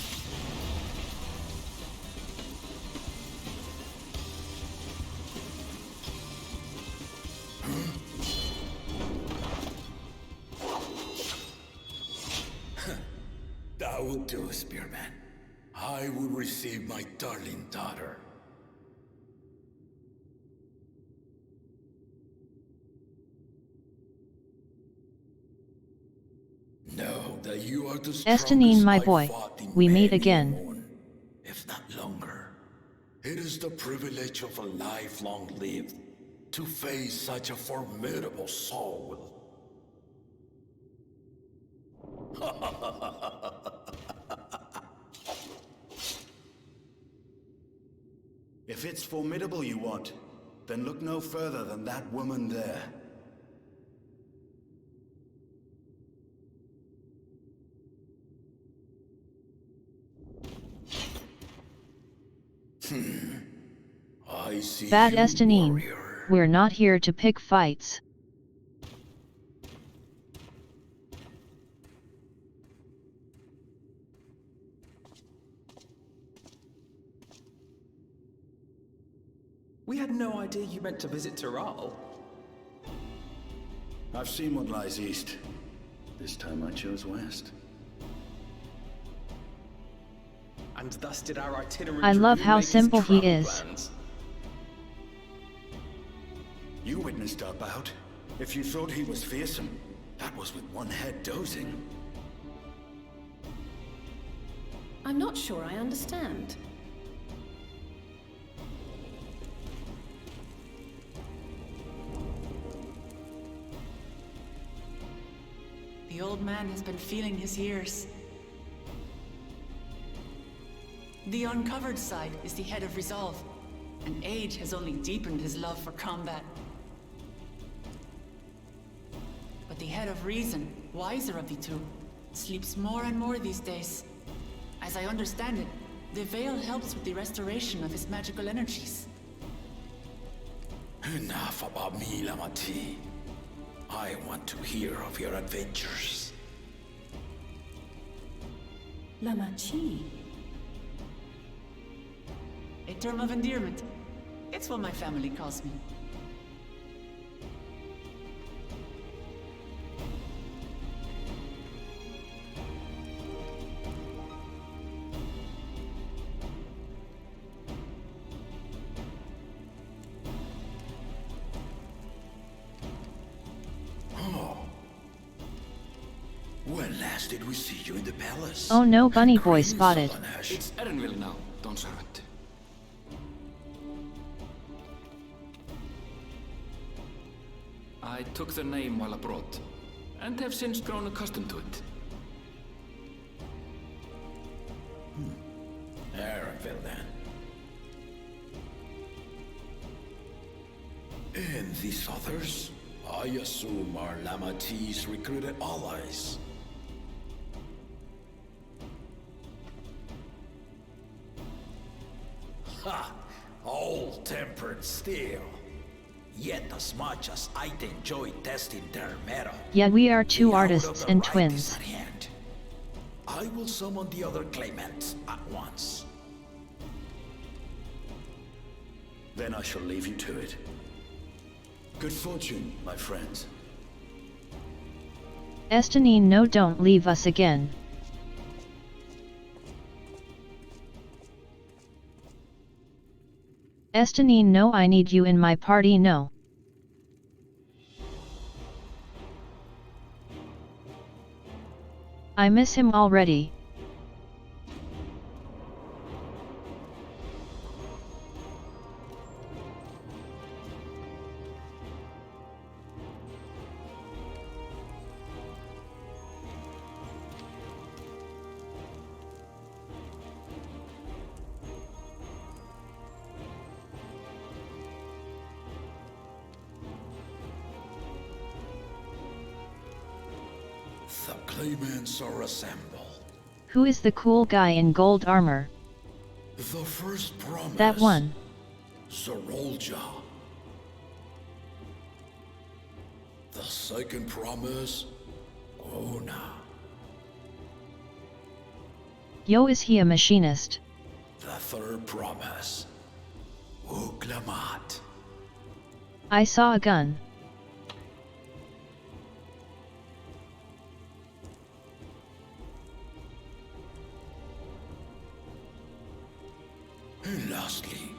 That will do, Spearman. I will receive my darling daughter. Know that you are the Estanine, my strongest boy, I fought in we meet many a again. moon, if not longer. It is the privilege of a life long lived to face such a formidable soul. If it's formidable you want, then look no further than that woman there. I see Bad you, Estanine. warrior. We're not here to pick fights. We had no idea you meant to visit Tyrrell. I've seen what lies east. This time I chose west. And thus did our itinerary. I love how make his simple he travel is. plans. You witnessed our bout. If you thought he was fearsome, that was with one head dozing. I'm not sure I understand. The old man has been feeling his years. The uncovered side is the head of resolve, and age has only deepened his love for combat. But the head of reason, wiser of the two, sleeps more and more these days. As I understand it, the veil helps with the restoration of his magical energies. Enough about me, Lamati. I want to hear of your adventures. Lamachi. A term of endearment. It's what my family calls me. When last did we see you in the palace? Oh no, Bunny Boy Greetings, spotted. Suminoze. It's Erenville now, Dawn Servant. I took the name while abroad, and have since grown accustomed to it. Erenville, then. And these others? I assume are Lamati's recruited allies. Ha! All-tempered steel. Yet as much as I'd enjoy testing their metal, Yeah, we are two the hour of artists the and right is twins. at hand. I will summon the other claimants at once. Then I shall leave you to it. Good fortune, my friends. Estanine, no, don't leave us again. Estanine, no, I need you in my party, no. I miss him already. The claimants are assembled. Who is the cool guy in gold armor? The first promise. That one. Zorolja. The second promise. Ona. Yo, is he a machinist? The third promise. Uklamat. I saw a gun. And lastly,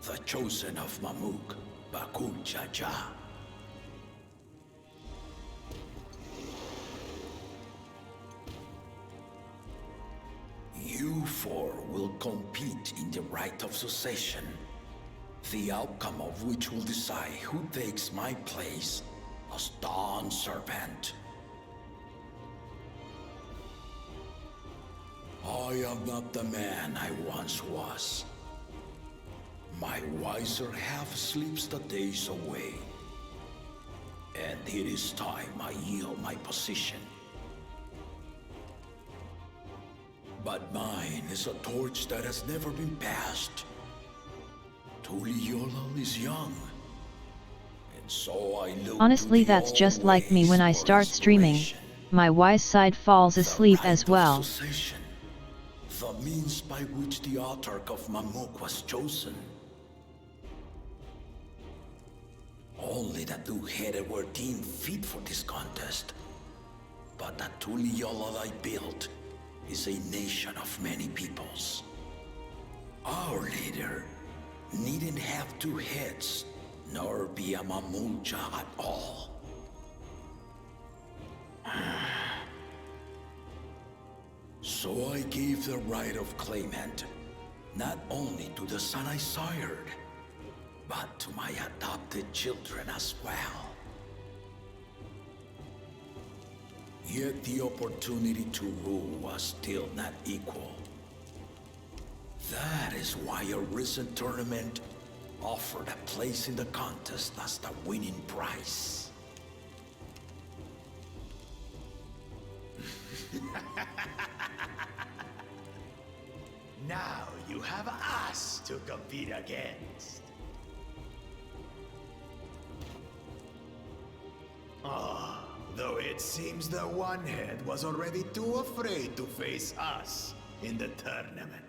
the chosen of Mamuk, Bakul Jaja. You four will compete in the right of succession, the outcome of which will decide who takes my place as Dawn Serpent. I am not the man I once was. My wiser half sleeps the days away. And it is time I yield my position. But mine is a torch that has never been passed. Tuliyola is young. And so I look Honestly, to the that's just like me always when I for start streaming. inspiration. My wise side falls asleep The as rite well. of succession, the means by which the autarch of Mamuk was chosen. Only the two-headed were deemed fit for this contest. But the Tuliyola I built is a nation of many peoples. Our leader needn't have two heads, nor be a Mamulja at all. So I gave the right of claimant, not only to the son I sired, but to my adopted children as well. Yet the opportunity to rule was still not equal. That is why a recent tournament offered a place in the contest as the winning prize. Now you have us to compete against. Ah, though it seems the one-head was already too afraid to face us in the tournament.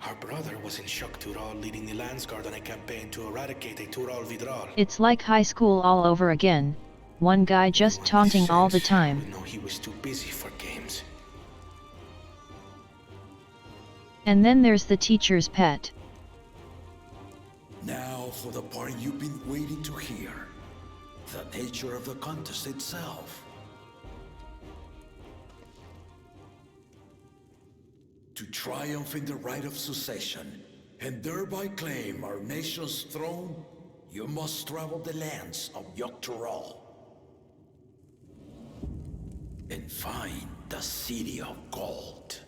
Our brother was in Shock Tural leading the Landsguard on a campaign to eradicate a Tural Vidral. It's like high school all over again. One guy just taunting all the time. No, he was too busy for games. And then there's the teacher's pet. Now for the part you've been waiting to hear. The nature of the contest itself. To triumph in the right of succession, and thereby claim our nation's throne, you must travel the lands of Yogg-Tural. and find the City of Gold.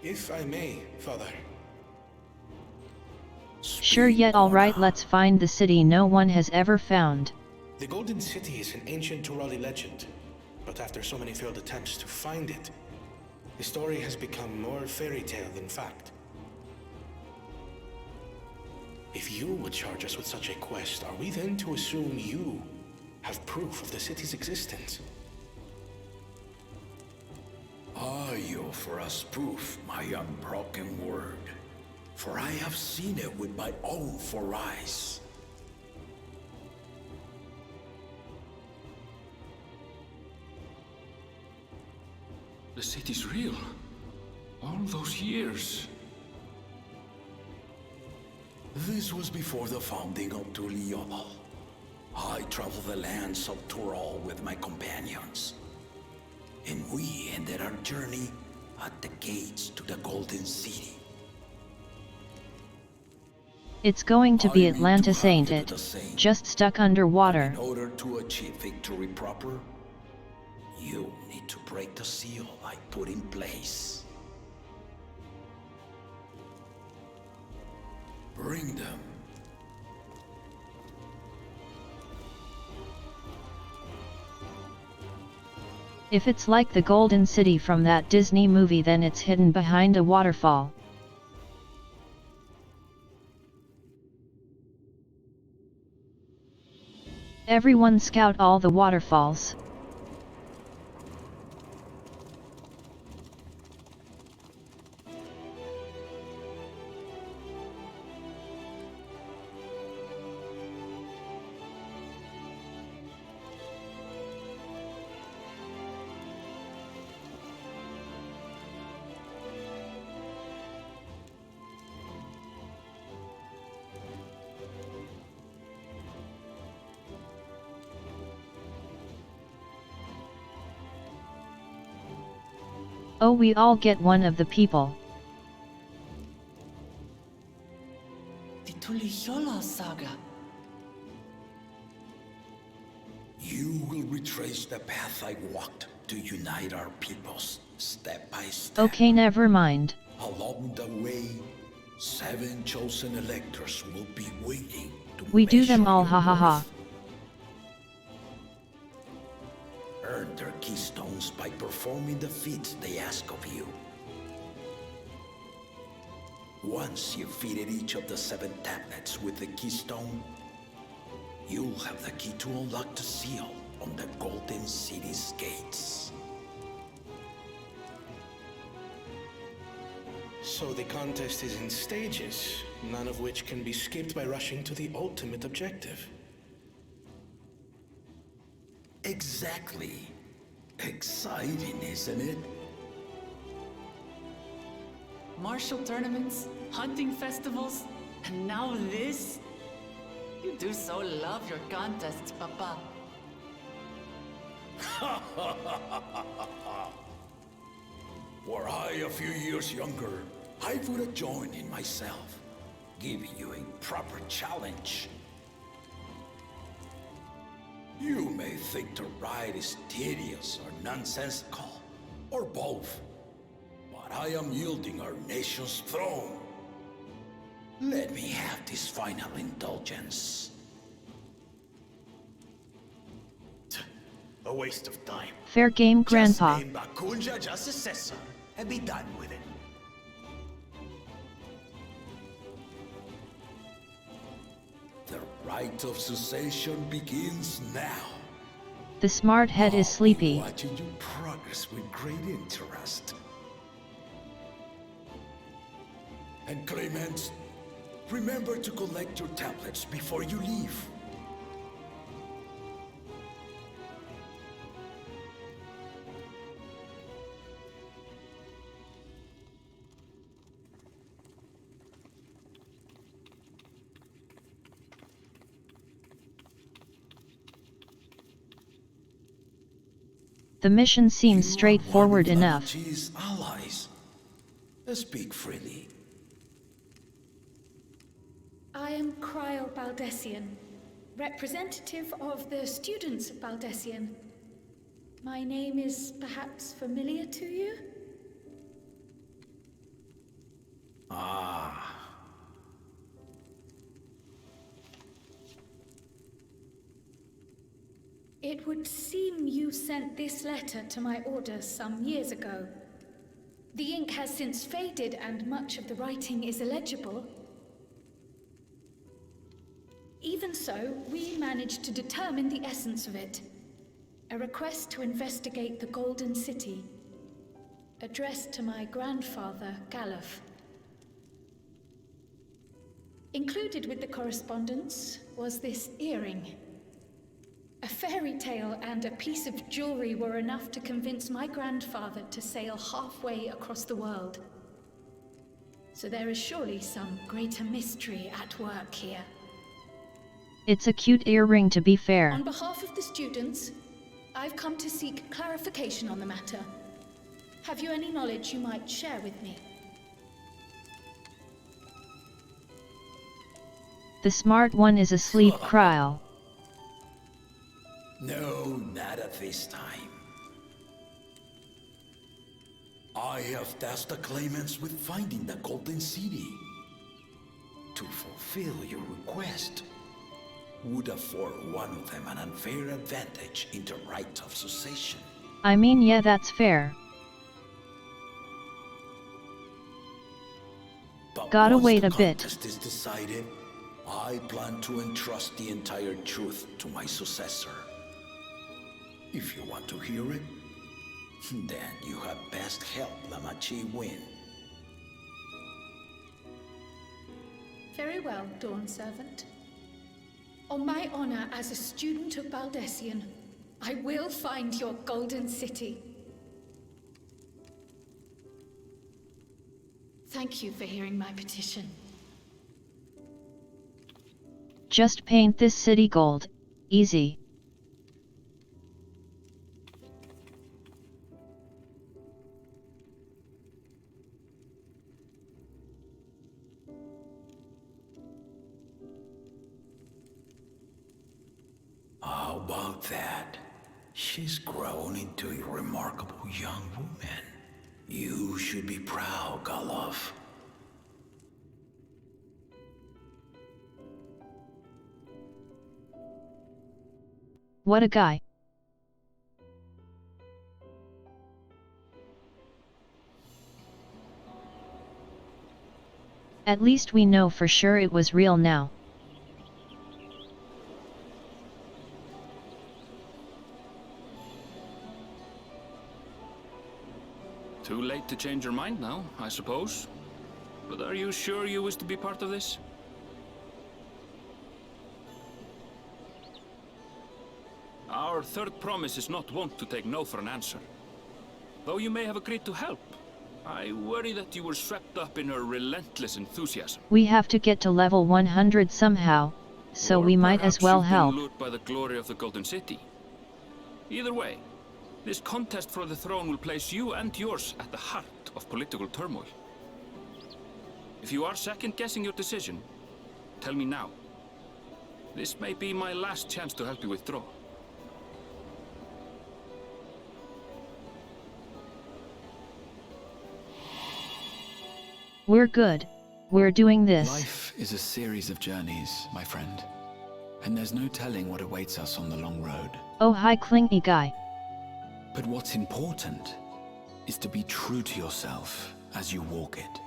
If I may, Father. Sure, yet alright, let's find the city no one has ever found. The Golden City is an ancient Turali legend, but after so many failed attempts to find it, the story has become more fairy tale than fact. If you would charge us with such a quest, are we then to assume you have proof of the city's existence? Are you for us proof, my unbroken word? For I have seen it with my own 4 eyes. The city's real. All those years. This was before the founding of Tuliyola. I traveled the lands of Tural with my companions. And we ended our journey at the gates to the Golden City. It's going to be Atlantis, ain't it? Just stuck underwater. In order to achieve victory proper, you need to break the seal I put in place. Bring them. If it's like the Golden City from that Disney movie, then it's hidden behind a waterfall. Everyone scout all the waterfalls. Oh, we all get one of the people. The Tuliyola saga. You will retrace the path I walked to unite our peoples, step by step. Okay, never mind. Along the way, 7 chosen electors will be waiting to We do them all, ha ha ha. Earn their keystones by performing the feats they ask of you. Once you've fitted each of the 7 tablets with the keystone, you'll have the key to unlock the seal on the Golden City's gates. So the contest is in stages, none of which can be skipped by rushing to the ultimate objective. Exactly. Exciting, isn't it? Martial tournaments, hunting festivals, and now this? You do so love your contests, Papa. Were I a few years younger, I would have joined in myself, giving you a proper challenge. You may think the ride is tedious or nonsensical, or both, but I am yielding our nation's throne. Let me have this final indulgence. A waste of time. Fair game, Grandpa. Just name Bakunja just successor and be done with it. The rite of cessation begins now. The smart head is sleepy. Watching you progress with great interest. And Clemens, remember to collect your tablets before you leave. The mission seems straightforward enough. Allies. Speak freely. I am Cryle Baldessian, representative of the students of Baldessian. My name is perhaps familiar to you? Ah. It would seem you sent this letter to my orders some years ago. The ink has since faded and much of the writing is illegible. Even so, we managed to determine the essence of it. A request to investigate the Golden City, addressed to my grandfather, Galuf. Included with the correspondence was this earring. A fairy tale and a piece of jewelry were enough to convince my grandfather to sail halfway across the world. So there is surely some greater mystery at work here. It's a cute earring, to be fair. On behalf of the students, I've come to seek clarification on the matter. Have you any knowledge you might share with me? The smart one is asleep, Cryle. No, not at this time. I have tasked the claimants with finding the Golden City. To fulfill your request would afford one of them an unfair advantage in the right of succession. I mean, yeah, that's fair. But gotta once wait the a bit. contest is decided, I plan to entrust the entire truth to my successor. If you want to hear it, then you had best help Lamachi win. Very well, Dawn Servant. On my honor as a student of Baldessian, I will find your Golden City. Thank you for hearing my petition. Just paint this city gold. Easy. How about that? She's grown into a remarkable young woman. You should be proud, Galuf. What a guy. At least we know for sure it was real now. Too late to change your mind now, I suppose. But are you sure you wish to be part of this? Our third promise is not wont to take no for an answer. Though you may have agreed to help, I worry that you were swept up in her relentless enthusiasm. We have to get to level 100 somehow, so we might as well help. Perhaps you've been lured by the glory of the Golden City. Either way, this contest for the throne will place you and yours at the heart of political turmoil. If you are second-guessing your decision, tell me now. This may be my last chance to help you withdraw. We're good. We're doing this. Life is a series of journeys, my friend. And there's no telling what awaits us on the long road. Oh, hi, clingy guy. But what's important is to be true to yourself as you walk it.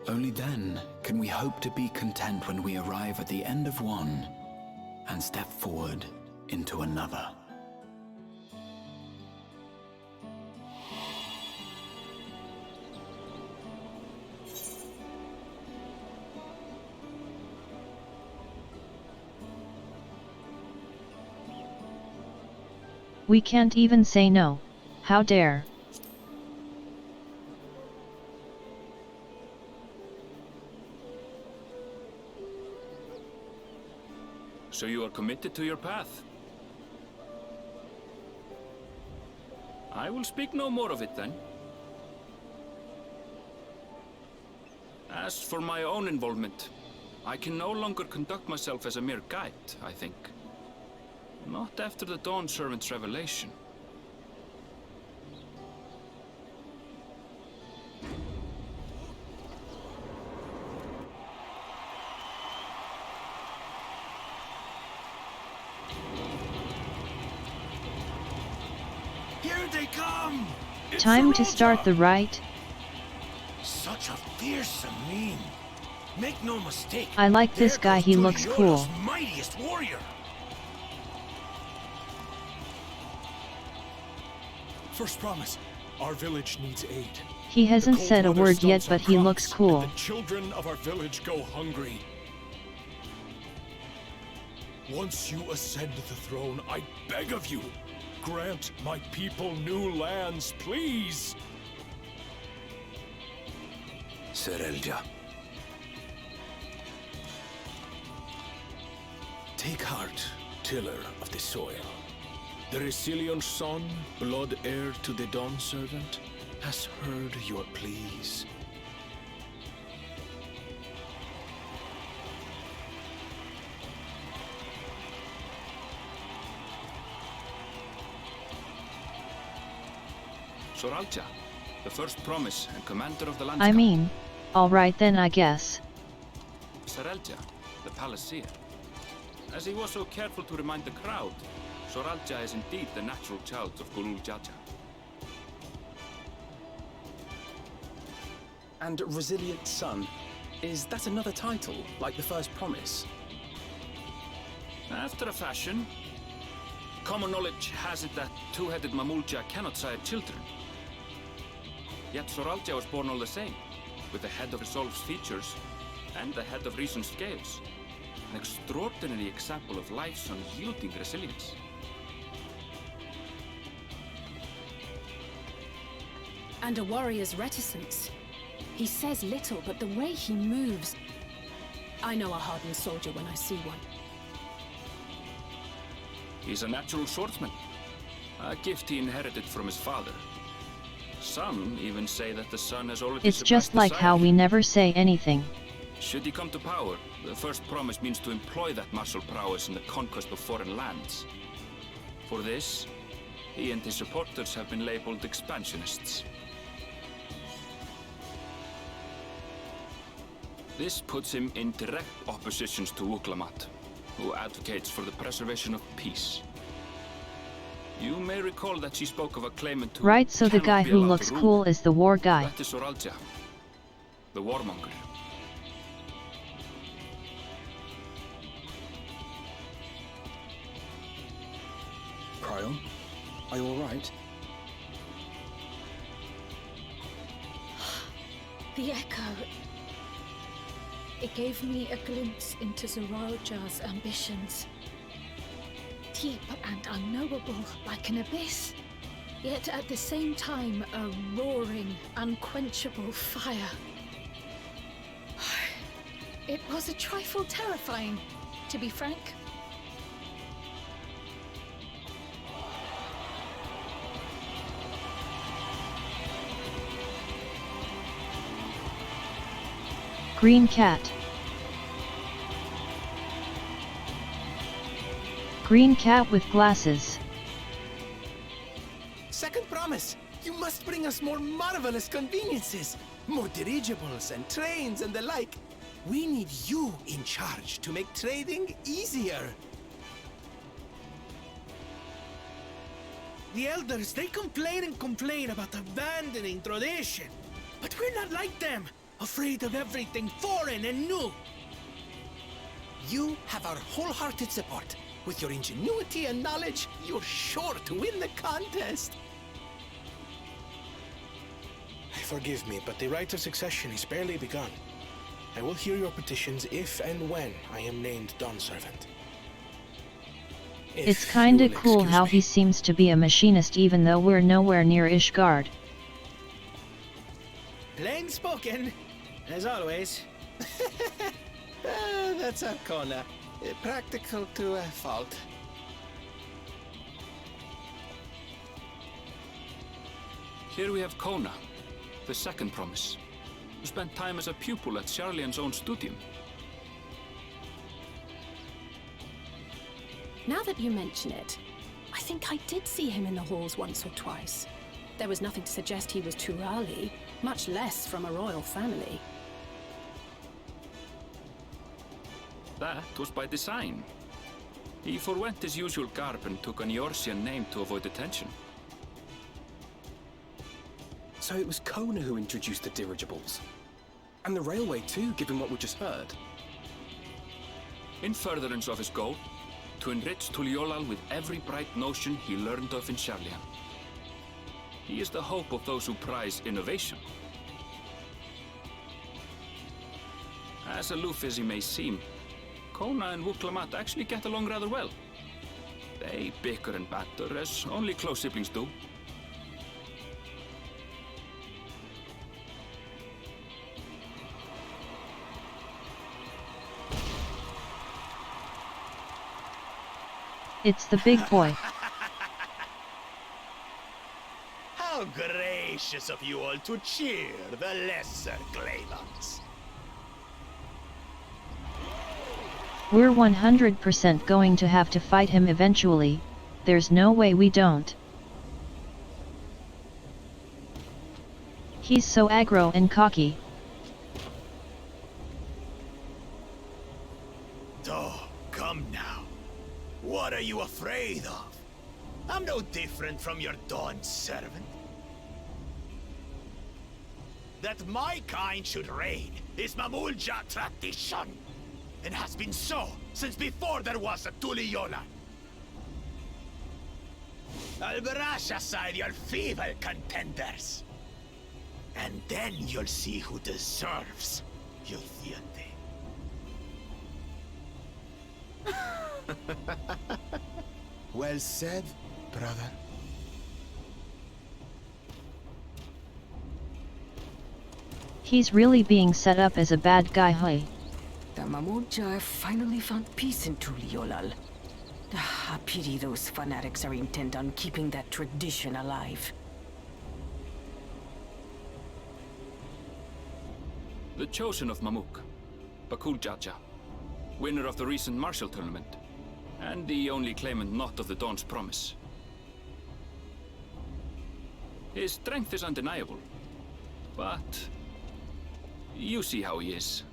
Only then can we hope to be content when we arrive at the end of one and step forward into another. We can't even say no. How dare. So you are committed to your path? I will speak no more of it then. As for my own involvement, I can no longer conduct myself as a mere guide, I think. Not after the Dawn Servant's revelation. Here they come! Time to start the rite. Such a fearsome mien. Make no mistake. I like this guy, he looks cool. Tuliora's mightiest warrior. First promise, our village needs aid. He hasn't said a word yet, but he looks cool. The children of our village go hungry. Once you ascend the throne, I beg of you, grant my people new lands, please. Serelja. Take heart, tiller of the soil. The Resilient son, blood heir to the Dawn Servant, has heard your pleas. Soralja, the first promise and commander of the land. I mean, alright then, I guess. Serelja, the palaceer. As he was so careful to remind the crowd, Soralja is indeed the natural child of Gulul Jaja. And Resilient Son, is that another title, like the first promise? After a fashion. Common knowledge has it that two-headed Mamulja cannot sire children. Yet Soralja was born all the same, with the head of Resolve's features and the head of Reason's scales. An extraordinary example of life's unyielding resilience. And a warrior's reticence. He says little, but the way he moves... I know a hardened soldier when I see one. He's a natural swordsman, a gift he inherited from his father. Some even say that the son has already It's just surpassed the like sire. how we never say anything. Should he come to power, the first promise means to employ that martial prowess in the conquest of foreign lands. For this, he and his supporters have been labeled expansionists. This puts him in direct opposition to Wuklamat, who advocates for the preservation of peace. You may recall that she spoke of a claimant who Right, so the cannot guy be who allowed looks to rule. cool is the war guy. That is Soralja, the warmonger. Cryon, are you alright? The echo. It gave me a glimpse into Zoralja's ambitions. Deep and unknowable, like an abyss. Yet at the same time, a roaring, unquenchable fire. It was a trifle terrifying, to be frank. Green cat. Green cat with glasses. Second promise, you must bring us more marvelous conveniences. More dirigibles and trains and the like. We need you in charge to make trading easier. The elders, they complain and complain about abandoning tradition. But we're not like them, afraid of everything foreign and new. You have our wholehearted support. With your ingenuity and knowledge, you're sure to win the contest. Forgive me, but the rite of succession is barely begun. I will hear your petitions if and when I am named Dawn Servant. It's kinda cool how he seems to be a machinist even though we're nowhere near Ishgard. Plain spoken, as always. That's Arcona. Practical to a fault. Here we have Kona, the second promise. spent time as a pupil at Charlian's own studium. Now that you mention it, I think I did see him in the halls once or twice. There was nothing to suggest he was Turali, much less from a royal family. That was by design. He forwent his usual garb and took an Eorzean name to avoid attention. So it was Kona who introduced the dirigibles. And the railway too, given what we just heard. In furtherance of his goal, to enrich Tuliolal with every bright notion he learned of in Charlian. He is the hope of those who prize innovation. As aloof as he may seem, Kona and Wuklamat actually get along rather well. They bicker and banter as only close siblings do. It's the big boy. How gracious of you all to cheer the lesser Glavons. We're 100% going to have to fight him eventually, there's no way we don't. He's so aggro and cocky. Oh, come now. What are you afraid of? I'm no different from your Dawn servant. That my kind should reign is Mamulja tradition, and has been so since before there was a Tuliyola. I'll brush aside your feeble contenders, and then you'll see who deserves your deity. Well said, brother. He's really being set up as a bad guy, huh? The Mamulja have finally found peace in Tuliolal. I pity those fanatics are intent on keeping that tradition alive. The chosen of Mamuk, Bakul Jaja, winner of the recent martial tournament, and the only claimant not of the Dawn's promise. His strength is undeniable, but you see how he is.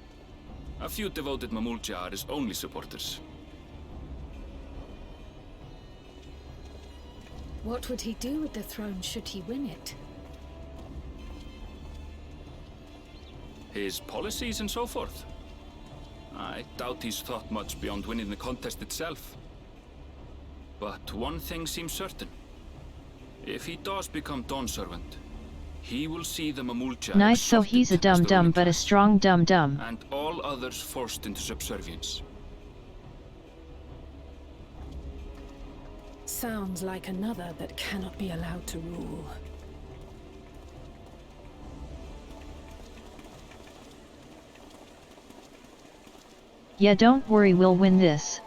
A few devoted Mamulja are his only supporters. What would he do with the throne should he win it? His policies and so forth. I doubt he's thought much beyond winning the contest itself. But one thing seems certain. If he does become Dawn Servant, he will see the Mamulja Nice, so he's a dum-dum but a strong dum-dum. and all others forced into subservience. Sounds like another that cannot be allowed to rule. Yeah, don't worry, we'll win this.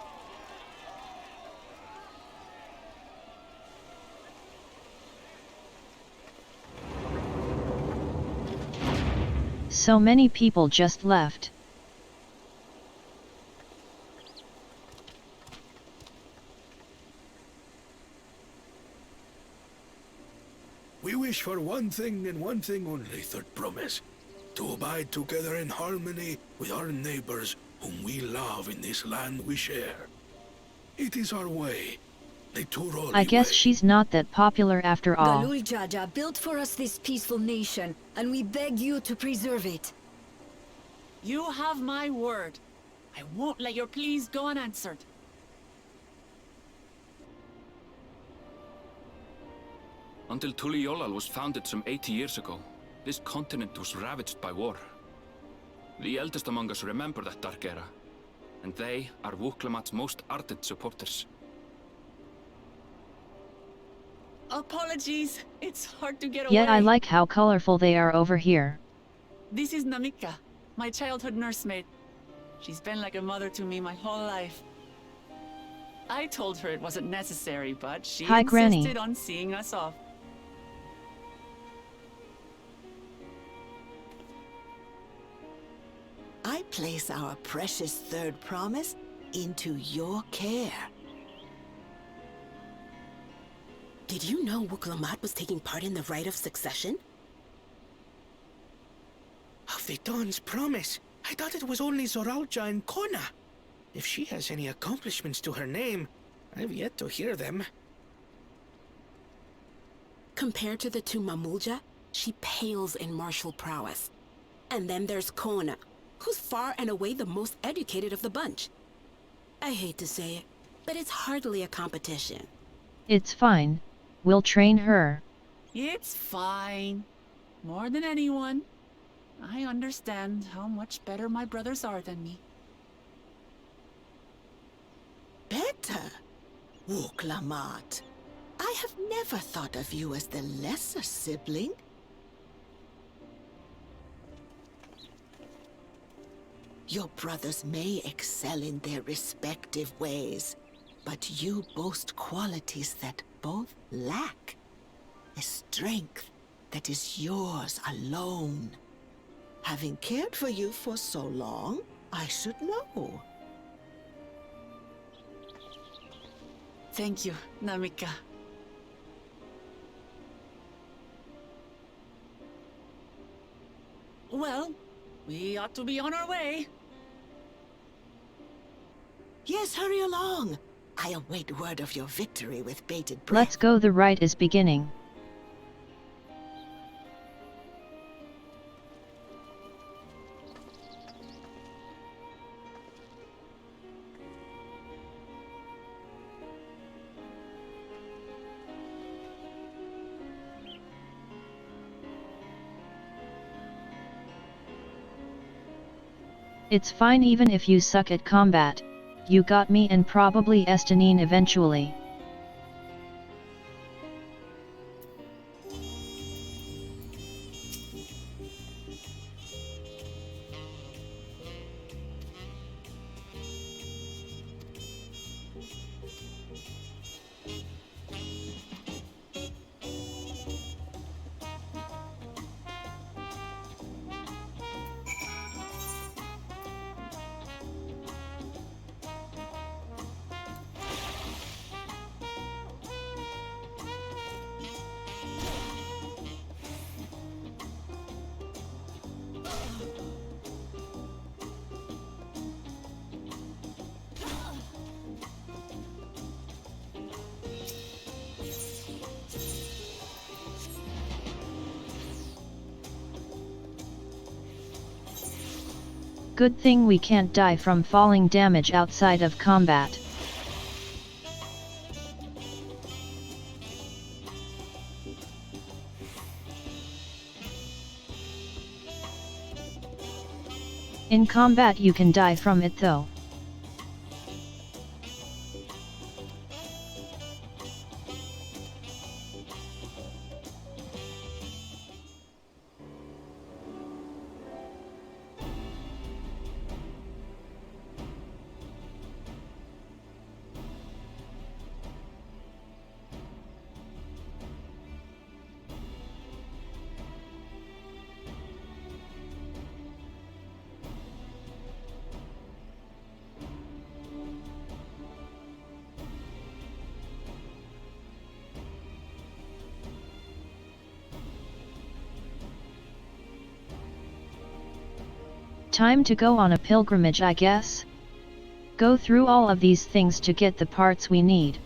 So many people just left. We wish for one thing and one thing only, Third Promise. To abide together in harmony with our neighbors whom we love in this land we share. It is our way. The Turali I guess way. she's not that popular after all. Galul Jaja built for us this peaceful nation, and we beg you to preserve it. You have my word. I won't let your pleas go unanswered. Until Tuliolal was founded some 80 years ago, this continent was ravaged by war. The eldest among us remember that dark era, and they are Wuklamat's most ardent supporters. Apologies, it's hard to get away. Yeah, I like how colorful they are over here. This is Namika, my childhood nursemaid. She's been like a mother to me my whole life. I told her it wasn't necessary, but she Hi, Granny. insisted on seeing us off. I place our precious third promise into your care. Did you know Wukalamat was taking part in the rite of succession? Of the Dawn's promise? I thought it was only Zoralja and Kona. If she has any accomplishments to her name, I've yet to hear them. Compared to the two Mamulja, she pales in martial prowess. And then there's Kona, who's far and away the most educated of the bunch. I hate to say it, but it's hardly a competition. It's fine. We'll train her. It's fine. More than anyone. I understand how much better my brothers are than me. Better? Wukalamat, I have never thought of you as the lesser sibling. Your brothers may excel in their respective ways, but you boast qualities that both lack. A strength that is yours alone. Having cared for you for so long, I should know. Thank you, Namika. Well, we ought to be on our way. Yes, hurry along. I await word of your victory with bated breath. Let's go, the rite is beginning. It's fine even if you suck at combat. You got me and probably Estanine eventually. Good thing we can't die from falling damage outside of combat. In combat you can die from it though. Time to go on a pilgrimage, I guess? Go through all of these things to get the parts we need.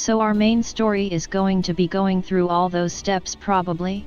So our main story is going to be going through all those steps probably?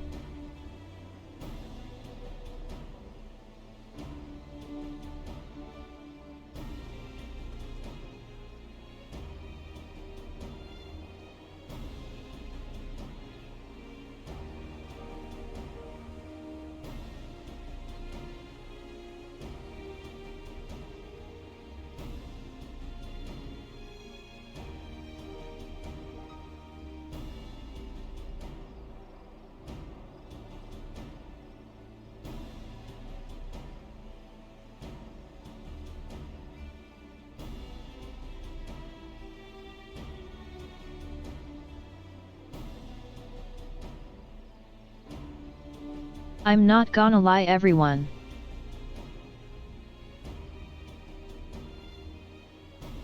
I'm not gonna lie everyone.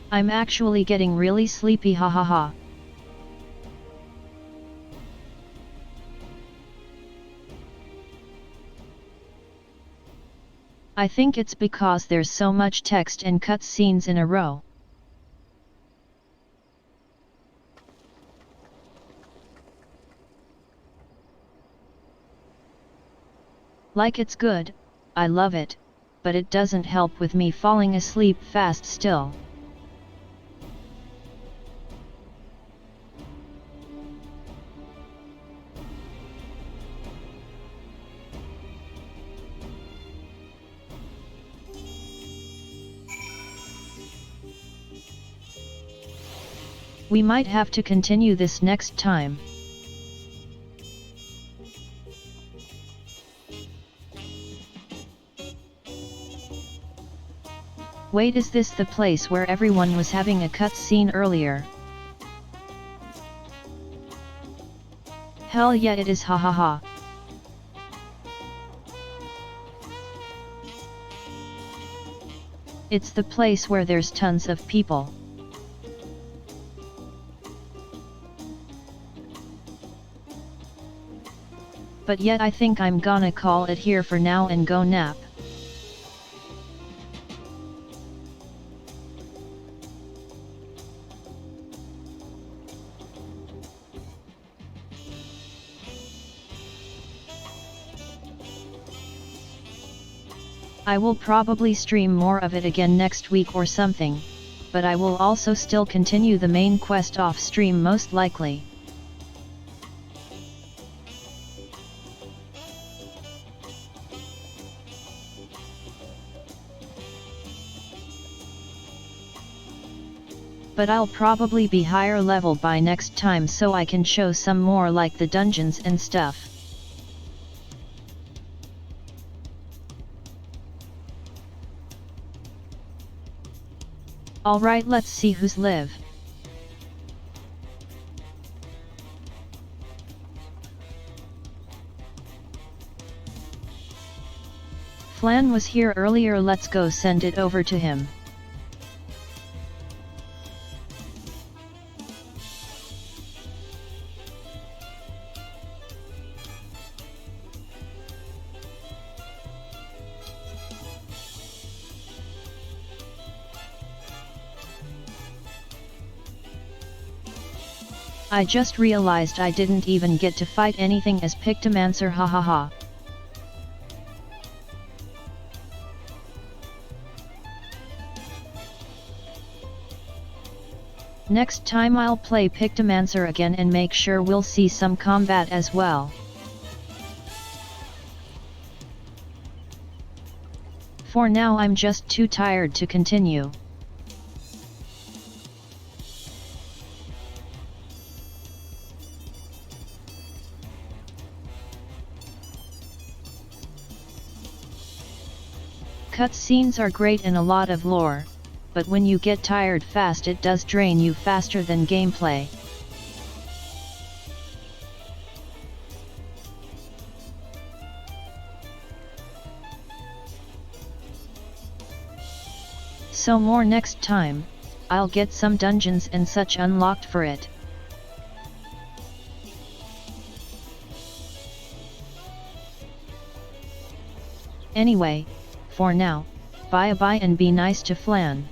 I'm actually getting really sleepy, hahaha. I think it's because there's so much text and cutscenes in a row. Like it's good, I love it, but it doesn't help with me falling asleep fast still. We might have to continue this next time. Wait, is this the place where everyone was having a cutscene earlier? Hell yeah, it is, hahaha. It's the place where there's tons of people. But yet I think I'm gonna call it here for now and go nap. I will probably stream more of it again next week or something, but I will also still continue the main quest off stream most likely. But I'll probably be higher level by next time so I can show some more like the dungeons and stuff. Alright, let's see who's live. Flan was here earlier, let's go send it over to him. I just realized I didn't even get to fight anything as Pictomancer, hahaha. Next time I'll play Pictomancer again and make sure we'll see some combat as well. For now I'm just too tired to continue. Cutscenes are great and a lot of lore, but when you get tired fast it does drain you faster than gameplay. So more next time, I'll get some dungeons and such unlocked for it. Anyway, for now, bye bye and be nice to Flan.